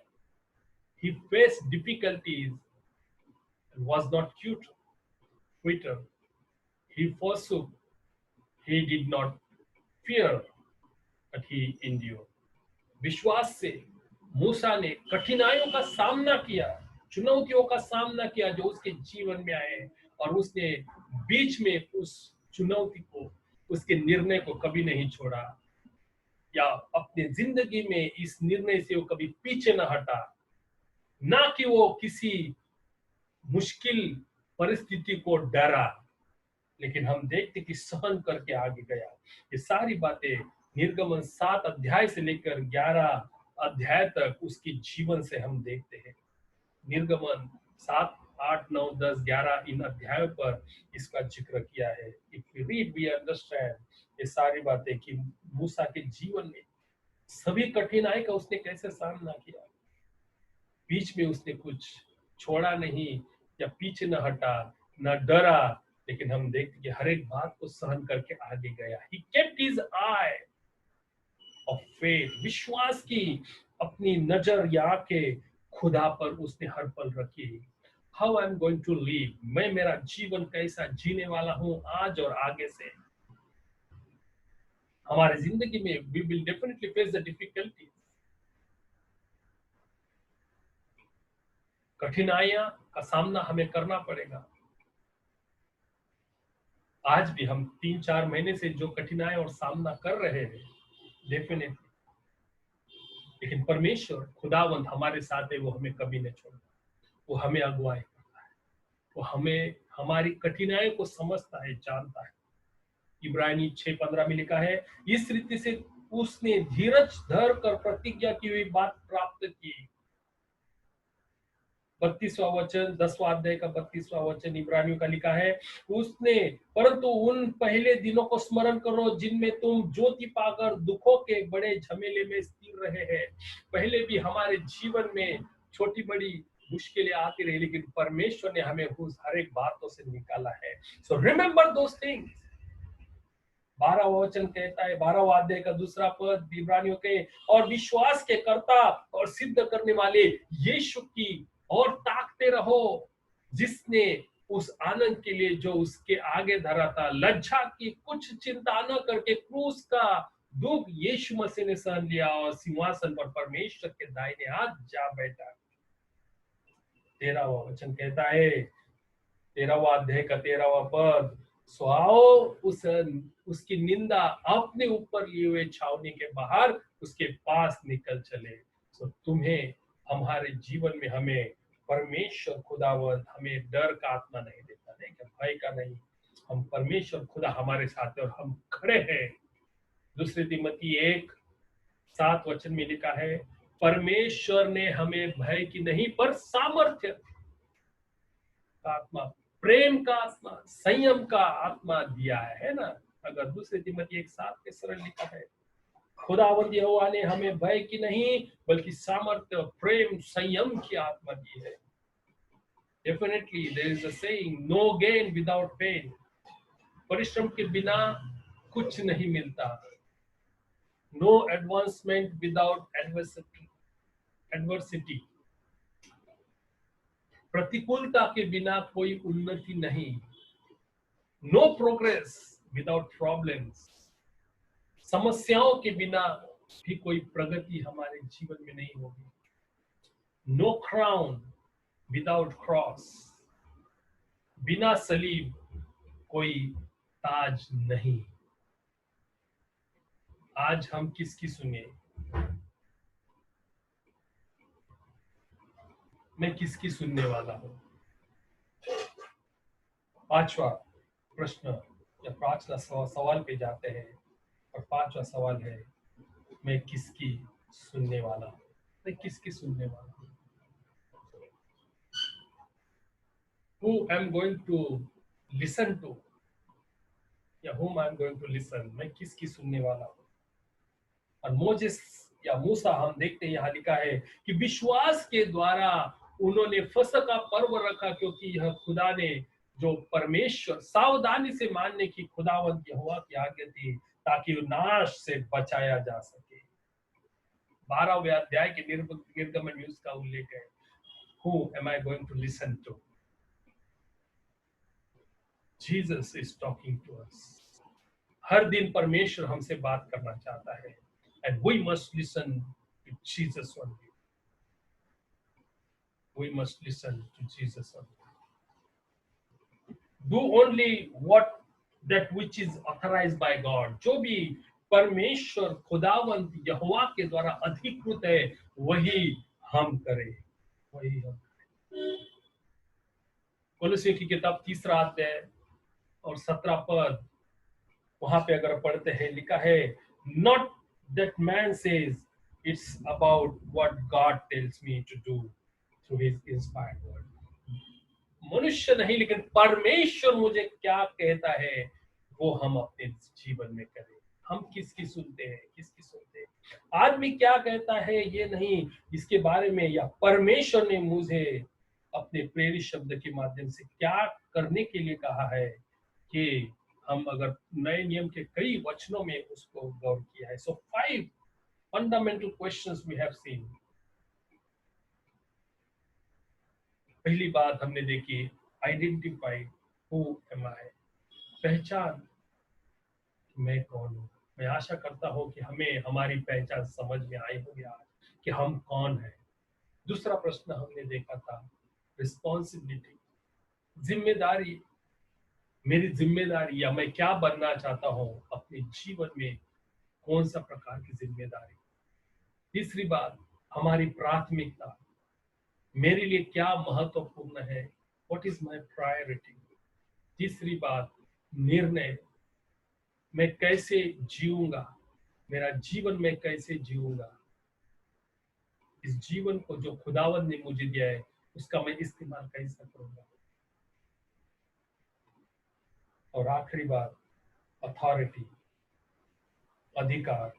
he faced difficulties and was not quitter. He forsook, he did not fear, but he endured. विश्वास से मूसा ने कठिनाइयों का सामना किया, चुनौतियों का सामना किया जो उसके जीवन में आए, और उसने बीच में उस चुनौती को, उसके निर्णय को कभी नहीं छोड़ा, या अपने जिंदगी में इस निर्णय से वो कभी पीछे न हटा। ना कि वो किसी मुश्किल परिस्थिति को डरा, लेकिन हम देखते कि सहन करके आगे गया। ये सारी बातें निर्गमन 7 अध्याय से लेकर 11 अध्याय तक उसके जीवन से हम देखते हैं। निर्गमन 7, 8, 9, 10, 11 इन अध्यायों पर इसका जिक्र किया है। If we read we understand ये सारी बातें कि मूसा के जीवन में सभी कठिनाई का उसने कैसे सामना किया। बीच में उसने कुछ छोड़ा नहीं या पीछे न हटा, न डरा, लेकिन हम देखते कि हर एक बात को सहन करके आगे गया। He kept his eye of faith, विश्वास की अपनी नजर या आंखें खुदा पर उसने हर पल रखी। How I'm going to live, मैं मेरा जीवन कैसा जीने वाला हूं आज और आगे से। हमारे जिंदगी में we will definitely face the difficulties, कठिनाइयां का सामना हमें करना पड़ेगा। आज भी हम 3-4 महीने से जो कठिनाई और सामना कर रहे हैं डेफिनेटली, लेकिन परमेश्वर खुदावंत हमारे साथ है, वो हमें कभी नहीं छोड़ता, वो हमें अगुवाई करता है, वो हमें हमारी कठिनाई को समझता है, जानता है। इब्रानी 6:15 में लिखा है, इस रीति से उसने धीरज धर कर प्रतिज्ञा की हुई बात प्राप्त की। 32वां वचन 10वां अध्याय का 32वां वचन इब्रानियों का लिखा है, उसने परंतु उन पहले दिनों को स्मरण करो जिनमें तुम ज्योति पाकर दुखों के बड़े झमेले में स्थिर रहे हैं। पहले भी हमारे जीवन में छोटी बड़ी मुश्किलें आती रही, लेकिन परमेश्वर ने हमें उस हर एक बातों से निकाला है। So remember those things. 12वां वचन कहता है, 12वां अध्याय का 2 पद इब्रानियों के, और विश्वास के कर्ता और सिद्ध करने वाले यीशु की और ताकते रहो, जिसने उस आनंद के लिए जो उसके आगे धरा था लज्जा की कुछ चिंता न करके क्रूस का दुख यीशु मसीह ने सहन लिया और सिंहासन पर परमेश्वर के दाहिने हाथ जा बैठा। 13वां वचन कहता है, 13वां अध्याय का 13वां पद, सो आओ उसकी निंदा अपने ऊपर लिए हुए छावनी के बाहर उसके पास निकल चले। सो तुम्हें हमारे जीवन में हमें परमेश्वर खुदावंत हमें डर का आत्मा नहीं देता, नहीं कि भय का नहीं। हम परमेश्वर खुदा हमारे साथ है और हम खड़े हैं। 2 तिमोथी 1:7 वचन में लिखा है, परमेश्वर ने हमें भय की नहीं पर सामर्थ्य का आत्मा, प्रेम का आत्मा, संयम का आत्मा दिया है ना। अगर 2 तिमोथी 1:7 के सरल लिखा है, खुदावंद यहोवा ने हमें भय की नहीं बल्कि सामर्थ्य, प्रेम, संयम की आत्मा दी है। Definitely there is a saying, no gain without pain. परिश्रम के बिना कुछ नहीं मिलता। No advancement without adversity. प्रतिकूलता के बिना कोई उन्नति नहीं। No progress without problems. समस्याओं के बिना भी कोई प्रगति हमारे जीवन में नहीं होगी। No crown without cross. बिना सलीब कोई ताज नहीं। आज हम किसकी सुने? मैं किसकी सुनने वाला हूं? 5वां प्रश्न या 5वां सवाल पे जाते हैं, और 5वां सवाल है, मैं किसकी सुनने वाला हूं? मैं किसकी सुनने वाला हूं? Who I'm going to listen to, या whom I'm going to listen? मैं किसकी सुनने वाला हूं? और मोजेस या मूसा, हम देखते हैं यहाँ लिखा है कि विश्वास के द्वारा उन्होंने फसह का पर्व रखा, क्योंकि यह खुदा ने जो परमेश्वर सावधानी से मानने की खुदावंत यहोवा की आज्ञा थी, ताकि नाश से बचाया जा सके। 12वें अध्याय के निर्गमन में उसका उल्लेख है। Who am I going to listen to? Jesus is talking to us. हर दिन परमेश्वर हमसे बात करना चाहता है, and we must listen to Jesus only. We must listen to Jesus only. Do only what that which is authorised bye God. जो भी परमेश्वर खुदावंत यहोवा के द्वारा अधिकृत है वही हम करें, वही हम करें। कोलोसियों की किताब 3 अध्याय और 17 पद, वहां पे अगर पढ़ते हैं लिखा है, not that man says it's about what God tells me to do through his inspired word. मनुष्य नहीं लेकिन परमेश्वर मुझे क्या कहता है वो हम अपने जीवन में करें। हम किसकी सुनते हैं, किसकी सुनते हैं? आदमी क्या कहता है ये नहीं, इसके बारे में, या परमेश्वर ने मुझे अपने प्रेरित शब्द के माध्यम से क्या करने के लिए कहा है, कि हम अगर नए नियम के कई वचनों में उसको गौर किया है। So 5 fundamental questions we have seen. पहली बात हमने देखी, आइडेंटिफाई हु एम आई, पहचान मैं कौन हूँ। मैं आशा करता हूँ कि हमें हमारी पहचान समझ में आई होगी आज कि हम कौन है। दूसरा प्रश्न हमने देखा था रिस्पॉन्सिबिलिटी, जिम्मेदारी, मेरी जिम्मेदारी या मैं क्या बनना चाहता हूँ अपने जीवन में, कौन सा प्रकार की जिम्मेदारी। तीसरी बात हमारी प्राथमिकता, मेरे लिए क्या महत्वपूर्ण है, व्हाट इज माय प्रायोरिटी। तीसरी बात निर्णय, मैं कैसे जीऊंगा, मेरा जीवन में कैसे जीऊंगा, इस जीवन को जो खुदावंद ने मुझे दिया है उसका मैं इस्तेमाल कैसे करूंगा। और आखिरी बात अथॉरिटी, अधिकार,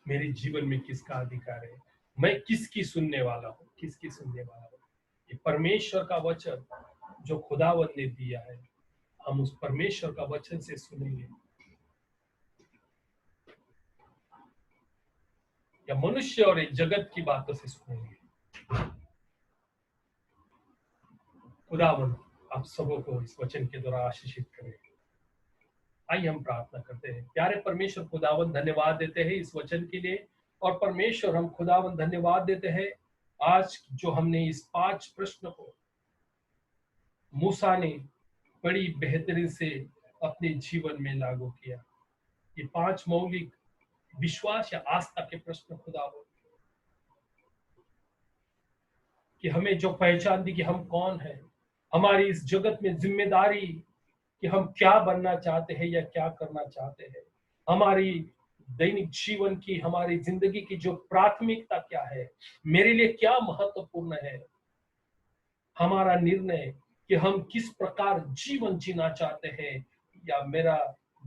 मेरे जीवन में किसका अधिकार है, मैं किसकी सुनने वाला हूँ, किसकी सुनने वाला हूँ। ये परमेश्वर का वचन जो खुदावंद ने दिया है, हम उस परमेश्वर का वचन से सुनेंगे या मनुष्य और एक जगत की बातों से सुनेंगे। खुदावंद आप सबों को इस वचन के द्वारा आशीषित करें। आइए हम प्रार्थना करते हैं। प्यारे परमेश्वर खुदावंद, धन्यवाद देते हैं इस वचन के लिए। और परमेश्वर हम खुदावंद धन्यवाद देते हैं आज जो हमने इस 5 प्रश्न को मूसा ने बड़ी बेहतरीन से अपने जीवन में लागू किया। ये 5 मौलिक विश्वास या आस्था के प्रश्न खुदावंद, कि हमें जो पहचान दी कि हम कौन है, हमारी इस जगत में जिम्मेदारी कि हम क्या बनना चाहते हैं या क्या करना चाहते हैं, हमारी दैनिक जीवन की, हमारी जिंदगी की जो प्राथमिकता क्या है, मेरे लिए क्या महत्वपूर्ण है, हमारा निर्णय कि हम किस प्रकार जीवन जीना चाहते हैं या मेरा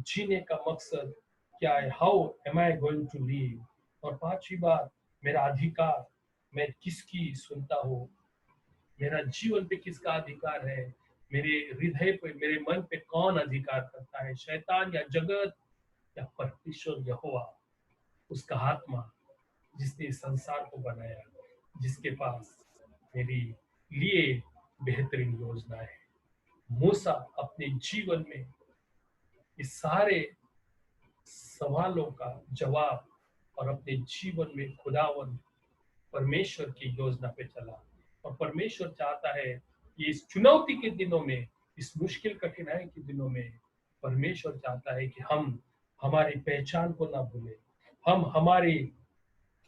जीने का मकसद क्या है, how am I going to live. और 5वीं बात मेरा अधिकार, मैं किसकी सुनता हूँ, मेरा जीवन पे किसका अधिकार है, मेरे हृदय पे, मेरे मन पे कौन अधिकार करता है, शैतान या जगत या परमेश्वर यहोवा, उसका आत्मा जिसने इस संसार को बनाया, जिसके पास मेरी लिए बेहतरीन योजना है। मूसा अपने जीवन में इस सारे सवालों का जवाब और अपने जीवन में खुदावंद परमेश्वर की योजना पे चला। और परमेश्वर चाहता है कि इस चुनौती के दिनों में, इस मुश्किल कठिनाई के दिनों में, परमेश्वर चाहता है कि हम हमारी पहचान को ना भूलें, हम हमारी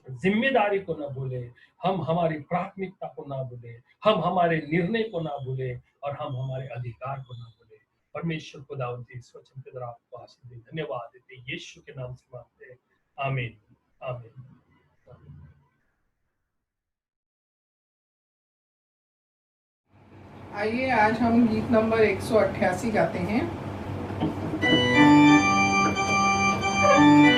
जिम्मेदारी को ना भूलें, हम हमारी प्राथमिकता को ना भूलें, हम हमारे निर्णय को ना भूलें और हम हमारे अधिकार को ना भूलें। परमेश्वर खुदावंद इस वचन के द्वारा आपको आशीष दे। धन्यवाद देते यीशु के नाम से मांगते हैं, आमीन आमीन। आइए आज हम गीत नंबर 188 गाते हैं। Amen.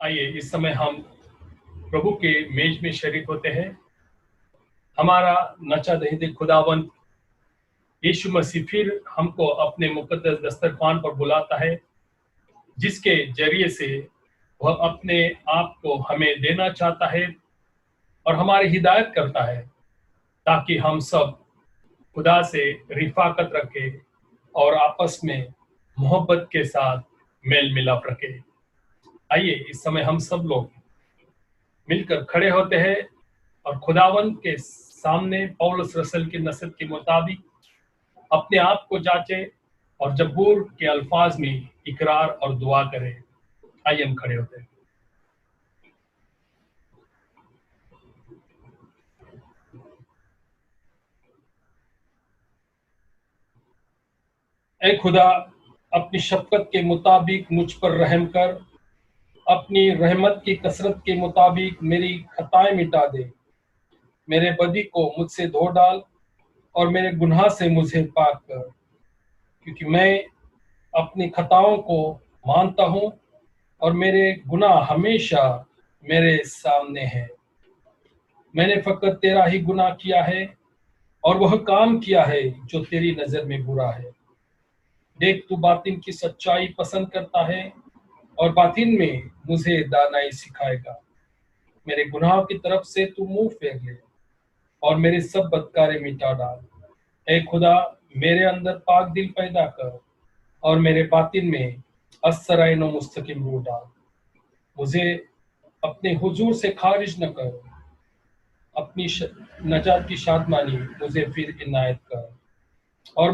आइए इस समय हम प्रभु के मेज में शरीक होते हैं। हमारा नचा दही खुदावंत यीशु मसीह फिर हमको अपने मुकद्दस दस्तरखान पर बुलाता है, जिसके जरिए से वह अपने आप को हमें देना चाहता है और हमारी हिदायत करता है, ताकि हम सब खुदा से रिफाकत रखें और आपस में मोहब्बत के साथ मेल मिलाप रखें। आइए इस समय हम सब लोग मिलकर खड़े होते हैं और खुदावंत के सामने पौलुस रसूल की नसीहत के मुताबिक अपने आप को जांचे और जबूर के अल्फाज में इकरार और दुआ करें। आइए हम खड़े होते हैं। ऐ खुदा, अपनी शफकत के मुताबिक मुझ पर रहम कर, अपनी रहमत की कसरत के मुताबिक मेरी खताएं मिटा दे। मेरे बदी को मुझसे धो डाल और मेरे गुनाह से मुझे पाक कर, क्योंकि मैं अपनी खताओं को मानता हूँ और मेरे गुनाह हमेशा मेरे सामने हैं। मैंने फकत तेरा ही गुनाह किया है और वह काम किया है जो तेरी नजर में बुरा है। देख, तू बातिन की सच्चाई पसंद करता है और बातिन में मुझे दानाई सिखाएगा। मेरे गुनाहों की तरफ से तू मुंह फेर ले और मेरे सब बदकारे मिटा डाल। ऐ खुदा, मेरे अंदर पाक दिल पैदा कर और मेरे बातिन में अस्सराइन मुस्तकिम रूह डाल। मुझे अपने हुजूर से खारिज न कर, अपनी नजात की शादमानी मुझे फिर इनायत कर और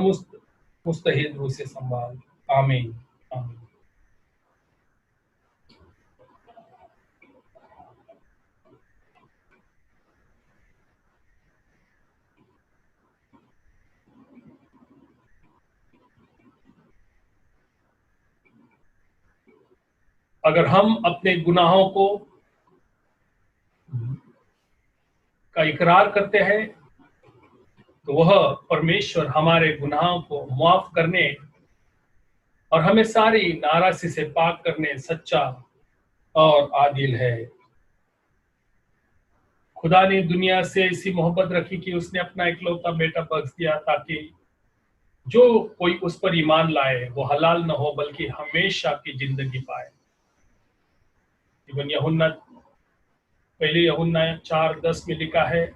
मुस्तहिद रूह से संभाल। आमीन आमीन। अगर हम अपने गुनाहों को का इकरार करते हैं तो वह परमेश्वर हमारे गुनाहों को माफ करने और हमें सारी नाराज़गी से पाक करने सच्चा और आदिल है। खुदा ने दुनिया से ऐसी मोहब्बत रखी कि उसने अपना इकलौता बेटा बख्श दिया, ताकि जो कोई उस पर ईमान लाए वो हलाल न हो बल्कि हमेशा की जिंदगी पाए। पहले यूहन्ना 4:10 में लिखा है,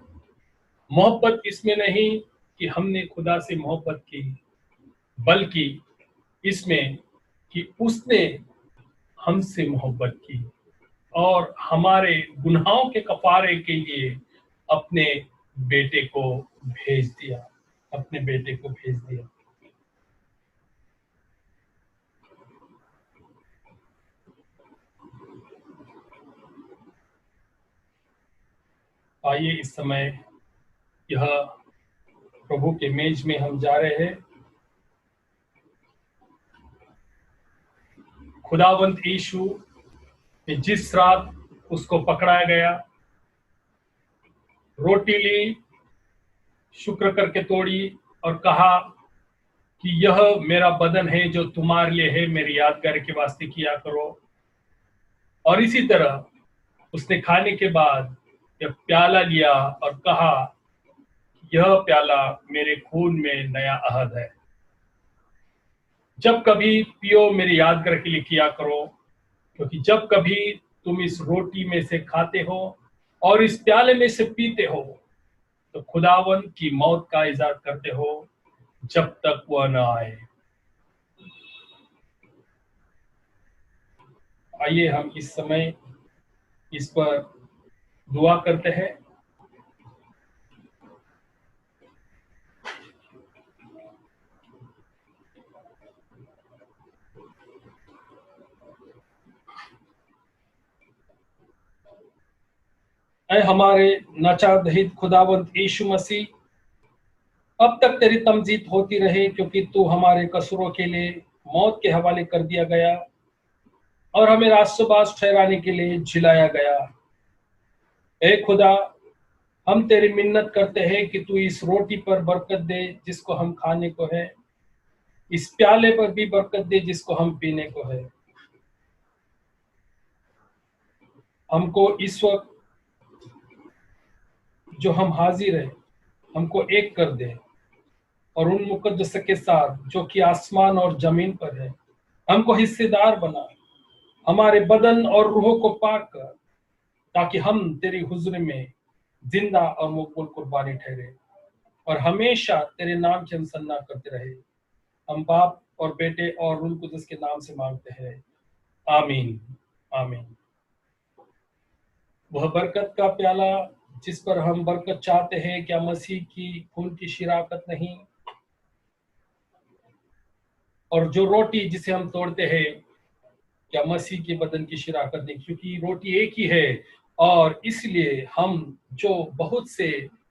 मोहब्बत इसमें नहीं कि हमने खुदा से मोहब्बत की, बल्कि इसमें कि उसने हमसे मोहब्बत की और हमारे गुनाहों के कफारे के लिए अपने बेटे को भेज दिया। आइए इस समय यह प्रभु के मेज में हम जा रहे हैं। खुदावंत यीशु ने जिस रात उसको पकड़ाया गया, रोटी ली, शुक्र करके तोड़ी और कहा कि यह मेरा बदन है जो तुम्हारे लिए है, मेरी यादगार के वास्ते किया करो। और इसी तरह उसने खाने के बाद यह प्याला लिया और कहा, यह प्याला मेरे खून में नया अहद है। जब कभी पियो मेरी यादगार के लिए किया करो, क्योंकि जब कभी तुम इस रोटी में से खाते हो और इस प्याले में से पीते हो तो खुदावंत की मौत का इज़हार करते हो जब तक वह न आए। आइए हम इस समय इस पर दुआ करते हैं। ऐ हमारे नाचादहित खुदावंत यीशु मसीह, अब तक तेरी तमजीद होती रहे, क्योंकि तू हमारे कसूरों के लिए मौत के हवाले कर दिया गया और हमें रास्तबाज ठहराने के लिए झिलाया गया। ऐ खुदा, हम तेरी मिन्नत करते हैं कि तू इस रोटी पर बरकत दे जिसको हम खाने को है, इस प्याले पर भी बरकत दे जिसको हम पीने को है। हमको इस वक्त जो हम हाजिर है हमको एक कर दे, और उन मुकद्दस के साथ जो कि आसमान और जमीन पर है हमको हिस्सेदार बना, हमारे बदन और रूह को पाक कर, ताकि हम तेरी हुजूर में जिंदा और मकबूल कुर्बानी ठहरे और हमेशा तेरे नाम की अनुसन्ना करते रहे। हम बाप और बेटे और रूह कुदस के नाम से मांगते हैं, आमीन आमीन। वह बरकत का प्याला जिस पर हम बरकत चाहते हैं, क्या मसीह की खून की शिराकत नहीं? और जो रोटी जिसे हम तोड़ते हैं, क्या मसीह के बदन की शिराकत नहीं? क्योंकि रोटी एक ही है, और इसलिए हम जो बहुत से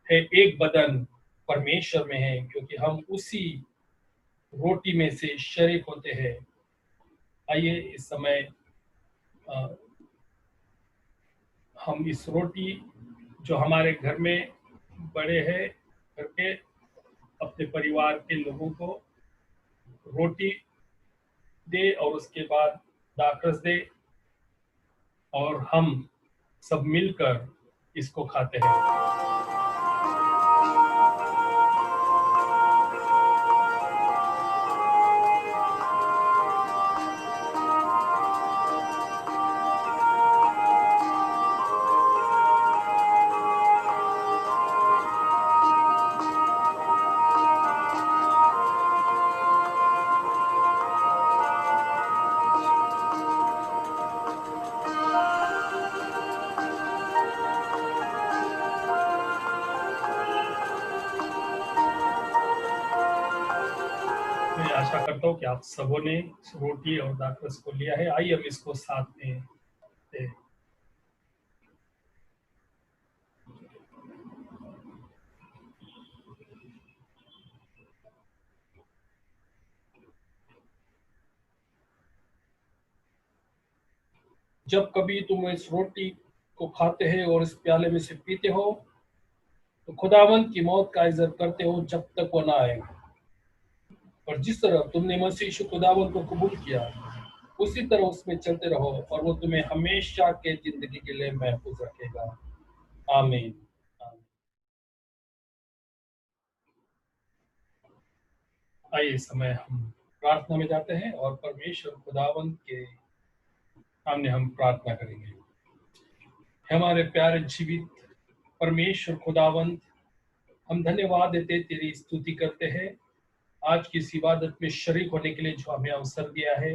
है एक बदन परमेश्वर में है, क्योंकि हम उसी रोटी में से शरीक होते हैं। आइए इस समय हम इस रोटी जो हमारे घर में बड़े हैं करके अपने परिवार के लोगों को रोटी दे और उसके बाद दाखरस दे, और हम सब मिलकर इसको खाते हैं। मैं आशा करता हूँ कि आप सबों ने रोटी और दाखरस को लिया है। आइए हम इसको साथ में दें। जब कभी तुम इस रोटी को खाते हैं और इस प्याले में से पीते हो, तो खुदावंद की मौत का इज़्ज़र करते हो जब तक वो ना आए। और जिस तरह तुमने मसीह यीशु खुदावंद को कबूल किया, उसी तरह उसमें चलते रहो, और वो तुम्हें हमेशा के जिंदगी के लिए महफूज रखेगा। आमीन। आइए इस समय हम प्रार्थना में जाते हैं और परमेश्वर खुदावंद के सामने हम प्रार्थना करेंगे। हमारे प्यारे जीवित परमेश्वर खुदावंद, हम धन्यवाद देते, तेरी स्तुति करते हैं आज की इस इबादत में शरीक होने के लिए जो हमें अवसर दिया है।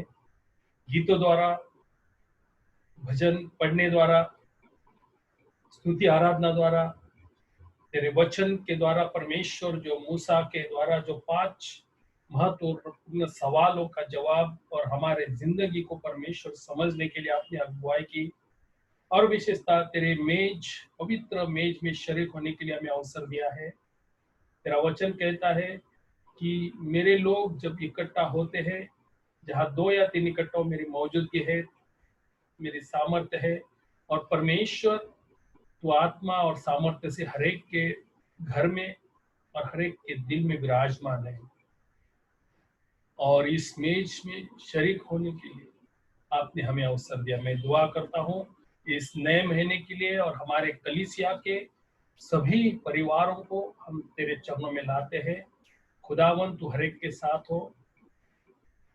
गीतों द्वारा, भजन पढ़ने द्वारा, स्तुति आराधना द्वारा, तेरे वचन के द्वारा परमेश्वर जो मूसा के द्वारा जो 5 महत्वपूर्ण सवालों का जवाब और हमारे जिंदगी को परमेश्वर समझने के लिए आपने अगुवाई की, और विशेषता तेरे मेज, पवित्र मेज में शरीक होने के लिए हमें अवसर दिया है। तेरा वचन कहता है कि मेरे लोग जब इकट्ठा होते हैं, जहाँ 2 या 3 इकट्ठा हो, मेरी मौजूदगी है, मेरी सामर्थ्य है। और परमेश्वर तू आत्मा और सामर्थ्य से हरेक के घर में और हरेक के दिल में विराजमान है, और इस मेज में शरीक होने के लिए आपने हमें अवसर दिया। मैं दुआ करता हूँ इस नए महीने के लिए, और हमारे कलीसिया के सभी परिवारों को हम तेरे चरणों में लाते हैं। खुदावंद तू हरेक के साथ हो।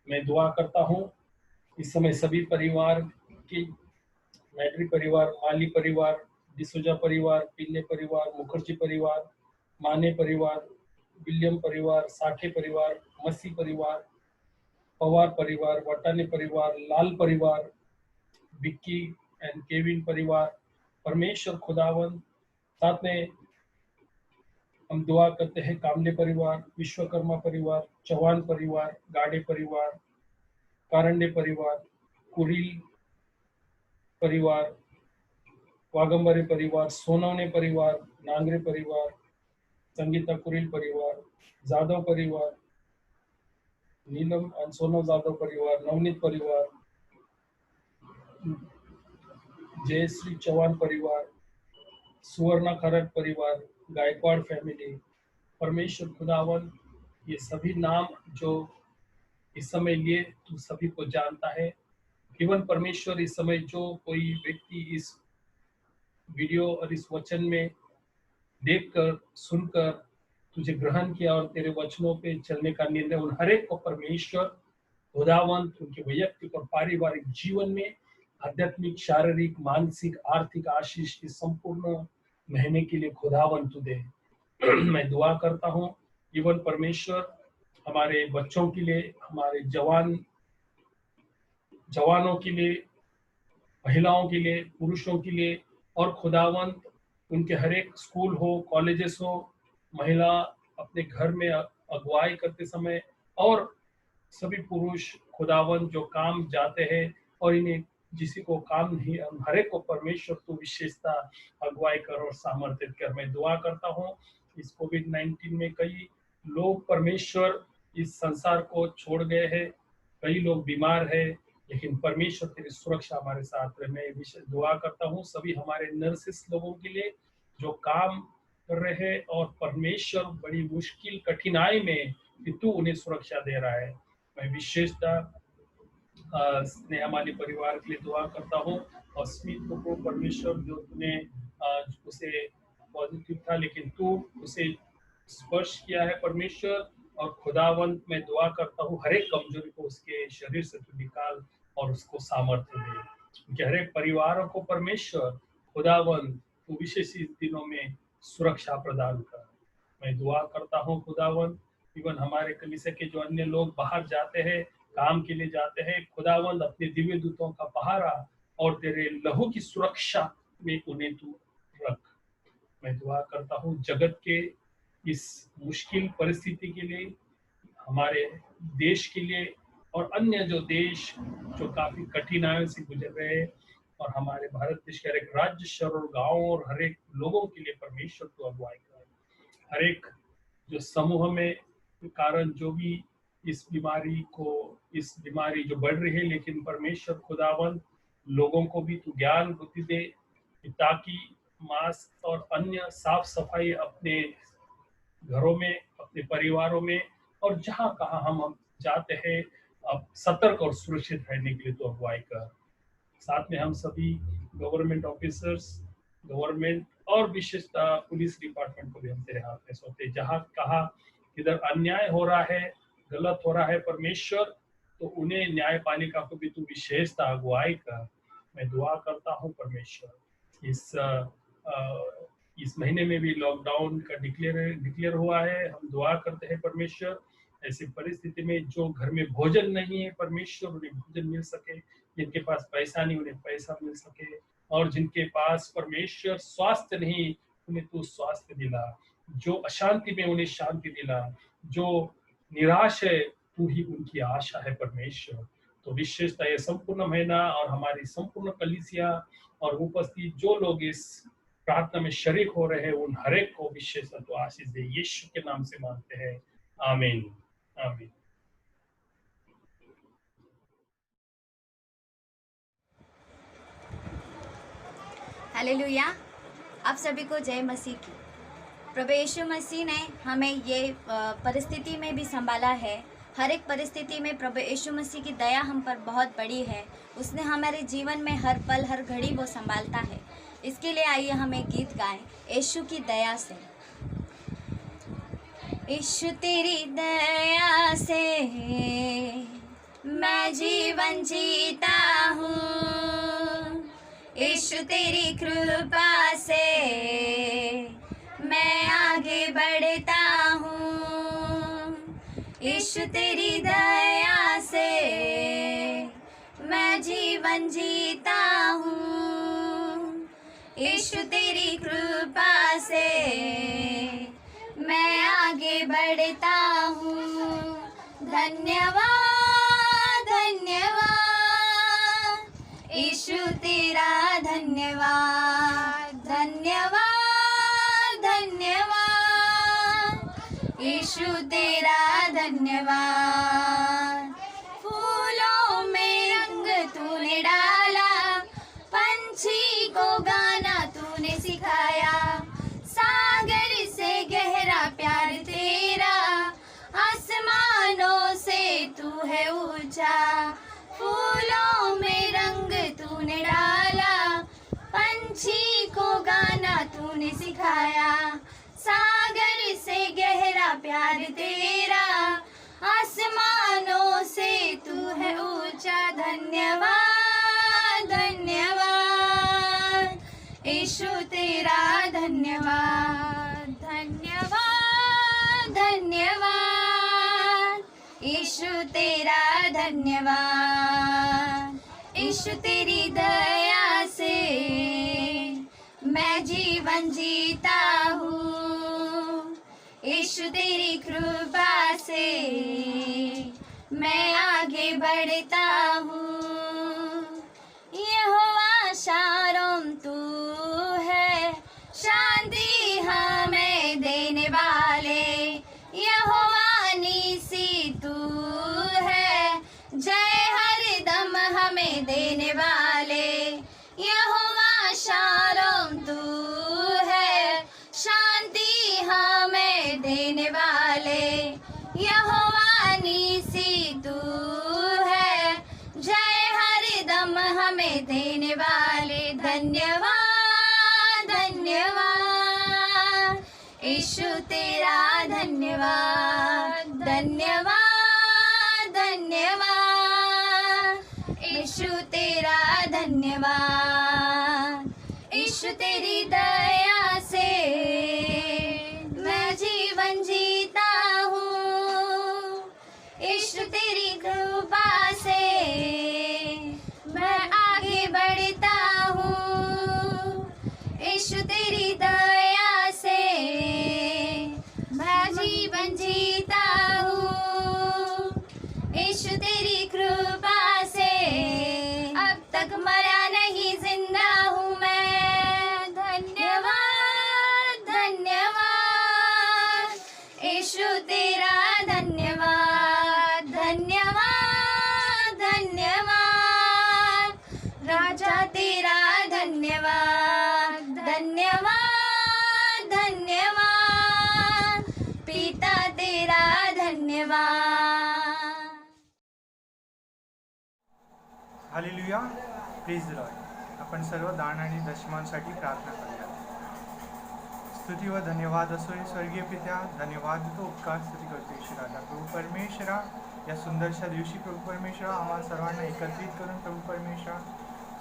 मैं दुआ करता हूँ इस समय सभी परिवार की, मैट्री परिवार, माली परिवार, डिसूजा परिवार, पिल्ले परिवार, मुखर्जी परिवार, माने परिवार, विलियम परिवार, साठे परिवार, मसी परिवार, पवार परिवार, वटाने परिवार, लाल परिवार, विक्की एंड केविन परिवार, परमेश्वर खुदावंद, साथ में हम दुआ करते हैं कामले परिवार, विश्वकर्मा परिवार, चौहान परिवार, गाड़े परिवार, कारंडे परिवार, कुरील परिवार, वागंबरे परिवार, सोनवने परिवार, नांगरे परिवार, संगीता कुरील परिवार, जादव परिवार, नीलम एंड सोनम जादव परिवार, नवनीत परिवार, जयश्री चौहान परिवार, सुवर्णा खरट परिवार, गायकवाड़ फैमिली, परमेश्वर खुदावन, ये सभी नाम जो इस समय लिए तू सभी को जानता है। इवन परमेश्वर इस समय जो कोई व्यक्ति इस वीडियो और इस वचन में देखकर सुनकर तुझे ग्रहण किया और तेरे वचनों पे चलने का निर्णय, उन हर एक को परमेश्वर खुदावंत उनके वैयक्तिक और पारिवारिक जीवन में आध्यात्मिक, शारीरिक, मानसिक, आर्थिक आशीष की संपूर्ण महीने के लिए खुदावंत तू दे। मैं दुआ करता हूँ इवन परमेश्वर हमारे बच्चों के लिए, हमारे जवानों के लिए, महिलाओं के लिए, पुरुषों के लिए, और खुदावंत उनके हर एक स्कूल हो, कॉलेजेस हो, महिला अपने घर में अगुवाई करते समय, और सभी पुरुष खुदावंत जो काम जाते हैं और इन्हें जिसी को काम नहीं, हर एक को परमेश्वर तो विशेषता अगुवाई कर और सामर्थ्य कर। मैं दुआ करता हूँ इस कोविड-19 में कई लोग परमेश्वर इस संसार को छोड़ गए हैं, कई लोग बीमार है, लेकिन परमेश्वर तेरी सुरक्षा हमारे साथ रहे। मैं विशेष दुआ करता हूँ सभी हमारे नर्सिस लोगों के लिए जो काम कर रहे हैं और परमेश्वर बड़ी मुश्किल कठिनाई में कि तू उन्हें सुरक्षा दे रहा है। मैं विशेषता स्नेहमाली परिवार के लिए दुआ करता हूँ और स्मित को परमेश्वर जो तूने उसे पॉजिटिव था लेकिन तू उसे स्पर्श किया है परमेश्वर, और खुदावंत मैं दुआ करता हूँ हर एक कमजोरी को उसके शरीर से तू निकाल और उसको सामर्थ्य दे। उनके हर एक परिवारों को परमेश्वर खुदावंत तू विशेष इस दिनों में सुरक्षा प्रदान कर। मैं दुआ करता हूँ खुदावंत इवन हमारे कलीसिया के जो अन्य लोग बाहर जाते हैं, काम के लिए जाते हैं, खुदावंत अपने दिव्य दूतों का पहारा और तेरे लहू की सुरक्षा में उन्हें तू रख। मैं दुआ करता हूँ जगत के इस मुश्किल परिस्थिति के लिए, हमारे देश के लिए और अन्य जो देश जो काफी कठिनाइयों से गुजर रहे हैं, और हमारे भारत देश के हर एक राज्य, शहर और गाँव और हर एक लोगों के लिए परमेश्वर तो अगुवाई कर। हर एक जो समूह में कारण जो भी इस बीमारी जो बढ़ रही है, लेकिन परमेश्वर खुदावंत लोगों को भी तू ज्ञान बुद्धि दे ताकि मास्क और अन्य साफ सफाई अपने घरों में, अपने परिवारों में और जहाँ कहाँ हम जाते हैं अब सतर्क और सुरक्षित रहने के लिए तो अगुवाई कर। साथ में हम सभी गवर्नमेंट ऑफिसर्स, गवर्नमेंट और विशेषतः पुलिस डिपार्टमेंट को भी हम तेरे हाथ में सौंपते। जहाँ कहाँ किधर अन्याय हो रहा है, गलत हो रहा है परमेश्वर, तो उन्हें न्यायपालिका को भी तू विशेषता अगुवाई कर। मैं दुआ करता हूँ परमेश्वर इस महीने में भी लॉकडाउन का डिक्लेयर हुआ है। हम दुआ करते हैं परमेश्वर ऐसी परिस्थिति में जो घर में भोजन नहीं है परमेश्वर उन्हें भोजन मिल सके, जिनके पास पैसा नहीं उन्हें पैसा मिल सके, और जिनके पास परमेश्वर स्वास्थ्य नहीं उन्हें तू स्वास्थ्य दिला, जो अशांति में उन्हें शांति दिला, जो निराश है तू ही उनकी आशा है परमेश्वर। तो विशेषता ये संपूर्ण महीना और हमारी संपूर्ण कलीसिया और उपस्थित जो लोग इस प्रार्थना में शरीक हो रहे हैं उन हर एक को विशेष तो आशीष दे। यीशु के नाम से मांगते हैं, आमीन आमीन। हालेलुया। आप सभी को जय मसीह की। प्रभु यीशु मसीह ने हमें ये परिस्थिति में भी संभाला है। हर एक परिस्थिति में प्रभु यीशु मसीह की दया हम पर बहुत बड़ी है। उसने हमारे जीवन में हर पल हर घड़ी वो संभालता है। इसके लिए आइए हम एक गीत गाएं यीशु की दया से। यीशु तेरी दया से मैं जीवन जीता हूँ, यीशु तेरी कृपा से मैं आगे बढ़ता हूँ, यीशु तेरी दया से मैं जीवन जीता हूँ, यीशु तेरी कृपा से मैं आगे बढ़ता हूँ। धन्यवाद धन्यवाद यीशु तेरा धन्यवाद, धन्यवाद धन्यवाद यीशु तेरा धन्यवाद। फूलों में रंग तूने डाला, पंछी को गाना तूने सिखाया, सागर से गहरा प्यार तेरा, आसमानों से तू है ऊंचा। फूलों में रंग तूने डाला, पंछी को गाना तूने सिखाया, सागर से गहरा प्यार तेरा, आसमानों से तू है ऊंचा। धन्यवाद धन्यवाद यीशु तेरा धन्यवाद, धन्यवाद धन्यवाद यीशु तेरा धन्यवाद। यीशु तेरी दया से मैं जीवन जीता हूँ, यीशु तेरी कृपा से मैं आगे बढ़ता हूँ। यहोवा शालोम तू है, शांति हमें देने वाले। यहोवा नीसी तू है, जय हरदम हमें देने वाले। यहोवा शालोम तू है, शांति हमें देने वाले। यहोवा नीसी तू है, जय हरदम हमें देने वाले। धन्यवाद धन्यवाद यीशु तेरा धन्यवाद, धन्यवाद धन्यवाद यीशु तेरा धन्यवाद। यीशु तेरी दया से मैं जीवन जीता हूँ, यीशु तेरी कृपा से मैं आगे बढ़ता हूँ। यीशु तेरी दया से मैं जीवन जीता हूँ, यीशु तेरी कृपा से अब तक मरा नहीं, जिंदा हूँ मैं। धन्यवाद धन्यवाद यीशु तेरा धन्यवाद, धन्यवाद धन्यवाद राजा तेरा धन्यवाद, धन्यवाद धन्यवाद पिता तेरा धन्यवाद। Hallelujah, praise the Lord. आपण सर्व दान आणि दशमांसाठी प्रार्थना करूया। स्तुती व धन्यवाद असो हे स्वर्गीय पित्या, धन्यवाद तो उपकार स्तुती करतो ईश्वराला। प्रभू परमेश्वरा, या सुंदरशा दिवशी प्रभू परमेश्वरा आम्हाला सर्वांना एकत्रित करून प्रभू परमेश्वरा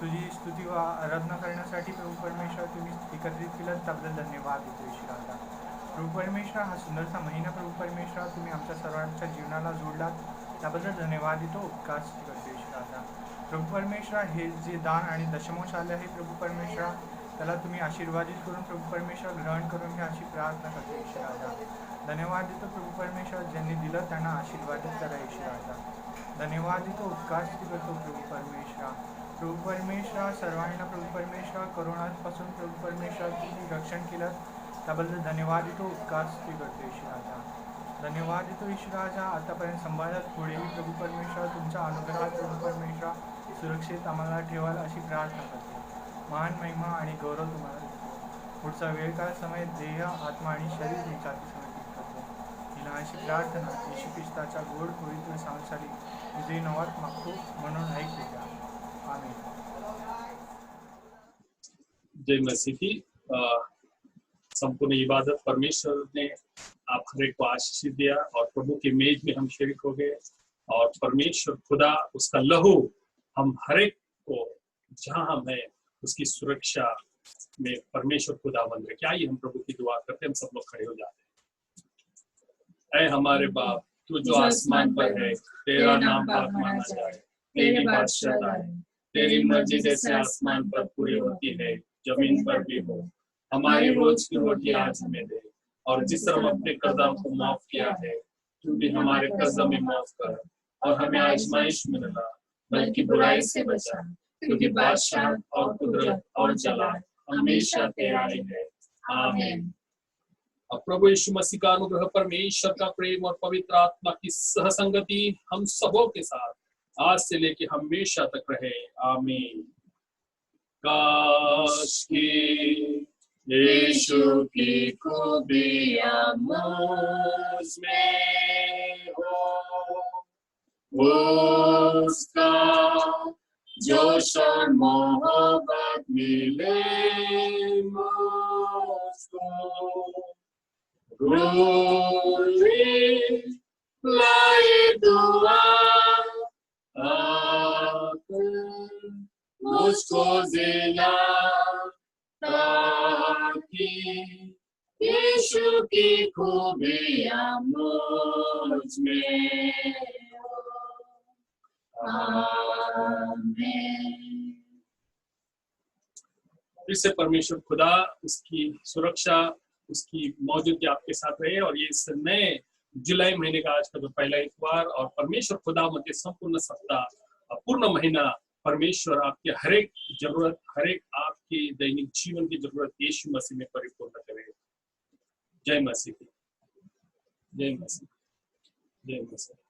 तुझी स्तुती व आराधना करण्यासाठी प्रभू परमेश्वर तुम्ही एकत्रित केलं, त्याबद्दल धन्यवाद देतो ईश्वराला। प्रभू परमेश्वर, हा सुंदरसा महिना प्रभू परमेश्वर तुम्ही आमच्या सर्वांच्या जीवनाला जोडलात, त्याबद्दल धन्यवाद देतो, उपकार स्तुती करतो ईश्वराला। प्रभू परमेश्वर, हे जे दान आणि दशमांश आले आहे प्रभू परमेश्वर, त्याला तुम्ही आशीर्वादित करून प्रभू परमेश्वर ग्रहण करून घ्या अशी प्रार्थना करतो ईश्वराला। धन्यवाद देतो प्रभू परमेश्वर, ज्यांनी दिलं त्यांना आशीर्वादित करा ईश्वराला। धन्यवाद देतो, उपकार स्तुती करतो प्रभू परमेश्वर। प्रभू परमेश्वर, सर्वांना प्रभू परमेश्वर कोरोनापासून प्रभू परमेश्वर तुम्ही रक्षण केलं, त्याबद्दल धन्यवाद देतो, उपकार स्तुती करतो ईश्वराचा। धन्यवाद देतो ईश्वराचा, आतापर्यंत संभाळत पुढेही प्रभू परमेश्वर तुमच्या अनुग्रहात प्रभू परमेश्वर सुरक्षित आम्हाला ठेवाल अशी प्रार्थना करतो। महान महिमा आणि गौरव तुम्हाला देतो। पुढचा वेळ काळ समय देह, आत्मा आणि शरीर तुमच्या हाती समर्पित करतो। ही लहानशी प्रार्थना येशू ख्रिस्ताच्या गोड पवित्र सांगशाली विजयी नावात मागतो, म्हणून ऐक द्या, आमीन। जय मसीह की। संपूर्ण इबादत परमेश्वर ने आप हर एक को आशीष दिया और प्रभु की मेज में हम शरीक हो गए, और परमेश्वर खुदा उसका लहू हम हर एक को जहां हम हैं उसकी सुरक्षा में परमेश्वर खुदा बन रहे। क्या ये हम प्रभु की दुआ करते हैं? हम सब लोग खड़े हो जाते हैं। ऐ हमारे बाप, तू जो आसमान पर है, तेरा नाम पाक माना जाए, तेरी बादशाहत आए, तेरी मर्जी जैसे आसमान पर पूरी होती है जमीन पर भी हो। हमारी रोज की रोटी आज हमें दे, और जिस तरह हम अपने कर्जदारों को माफ किया है, तू भी हमारे कर्ज में माफ कर, और हमें आजमाइश में न ला, बल्कि बुराई से बचा, क्योंकि बादशाह और कुदरत और जलाल हमेशा तेरा ही है, आमीन। और प्रभु यीशु मसीह का अनुग्रह, परमेश्वर का प्रेम और पवित्र आत्मा की सहसंगति हम सबों के साथ आज से लेके हमेशा तक रहे, आमीन। काश की यीशु की खूबियां मुझ में हो, उसका जोश और मोहब्बत मिले लाए दुआ आकर मुझको जिला ताकि यीशु की खूबियाँ मुझ में हो। आमीन। फिर से परमेश्वर खुदा उसकी सुरक्षा, उसकी मौजूदगी आपके साथ रहे और ये इस नए जुलाई महीने का आज का जो पहला इतवार और परमेश्वर खुदा मध्य संपूर्ण सप्ताह पूर्ण महीना परमेश्वर आपके हर एक जरूरत, हर एक आपकी दैनिक जीवन की जरूरत यीशु मसीह में परिपूर्ण करे। जय मसीह, जय मसीह, जय मसीह।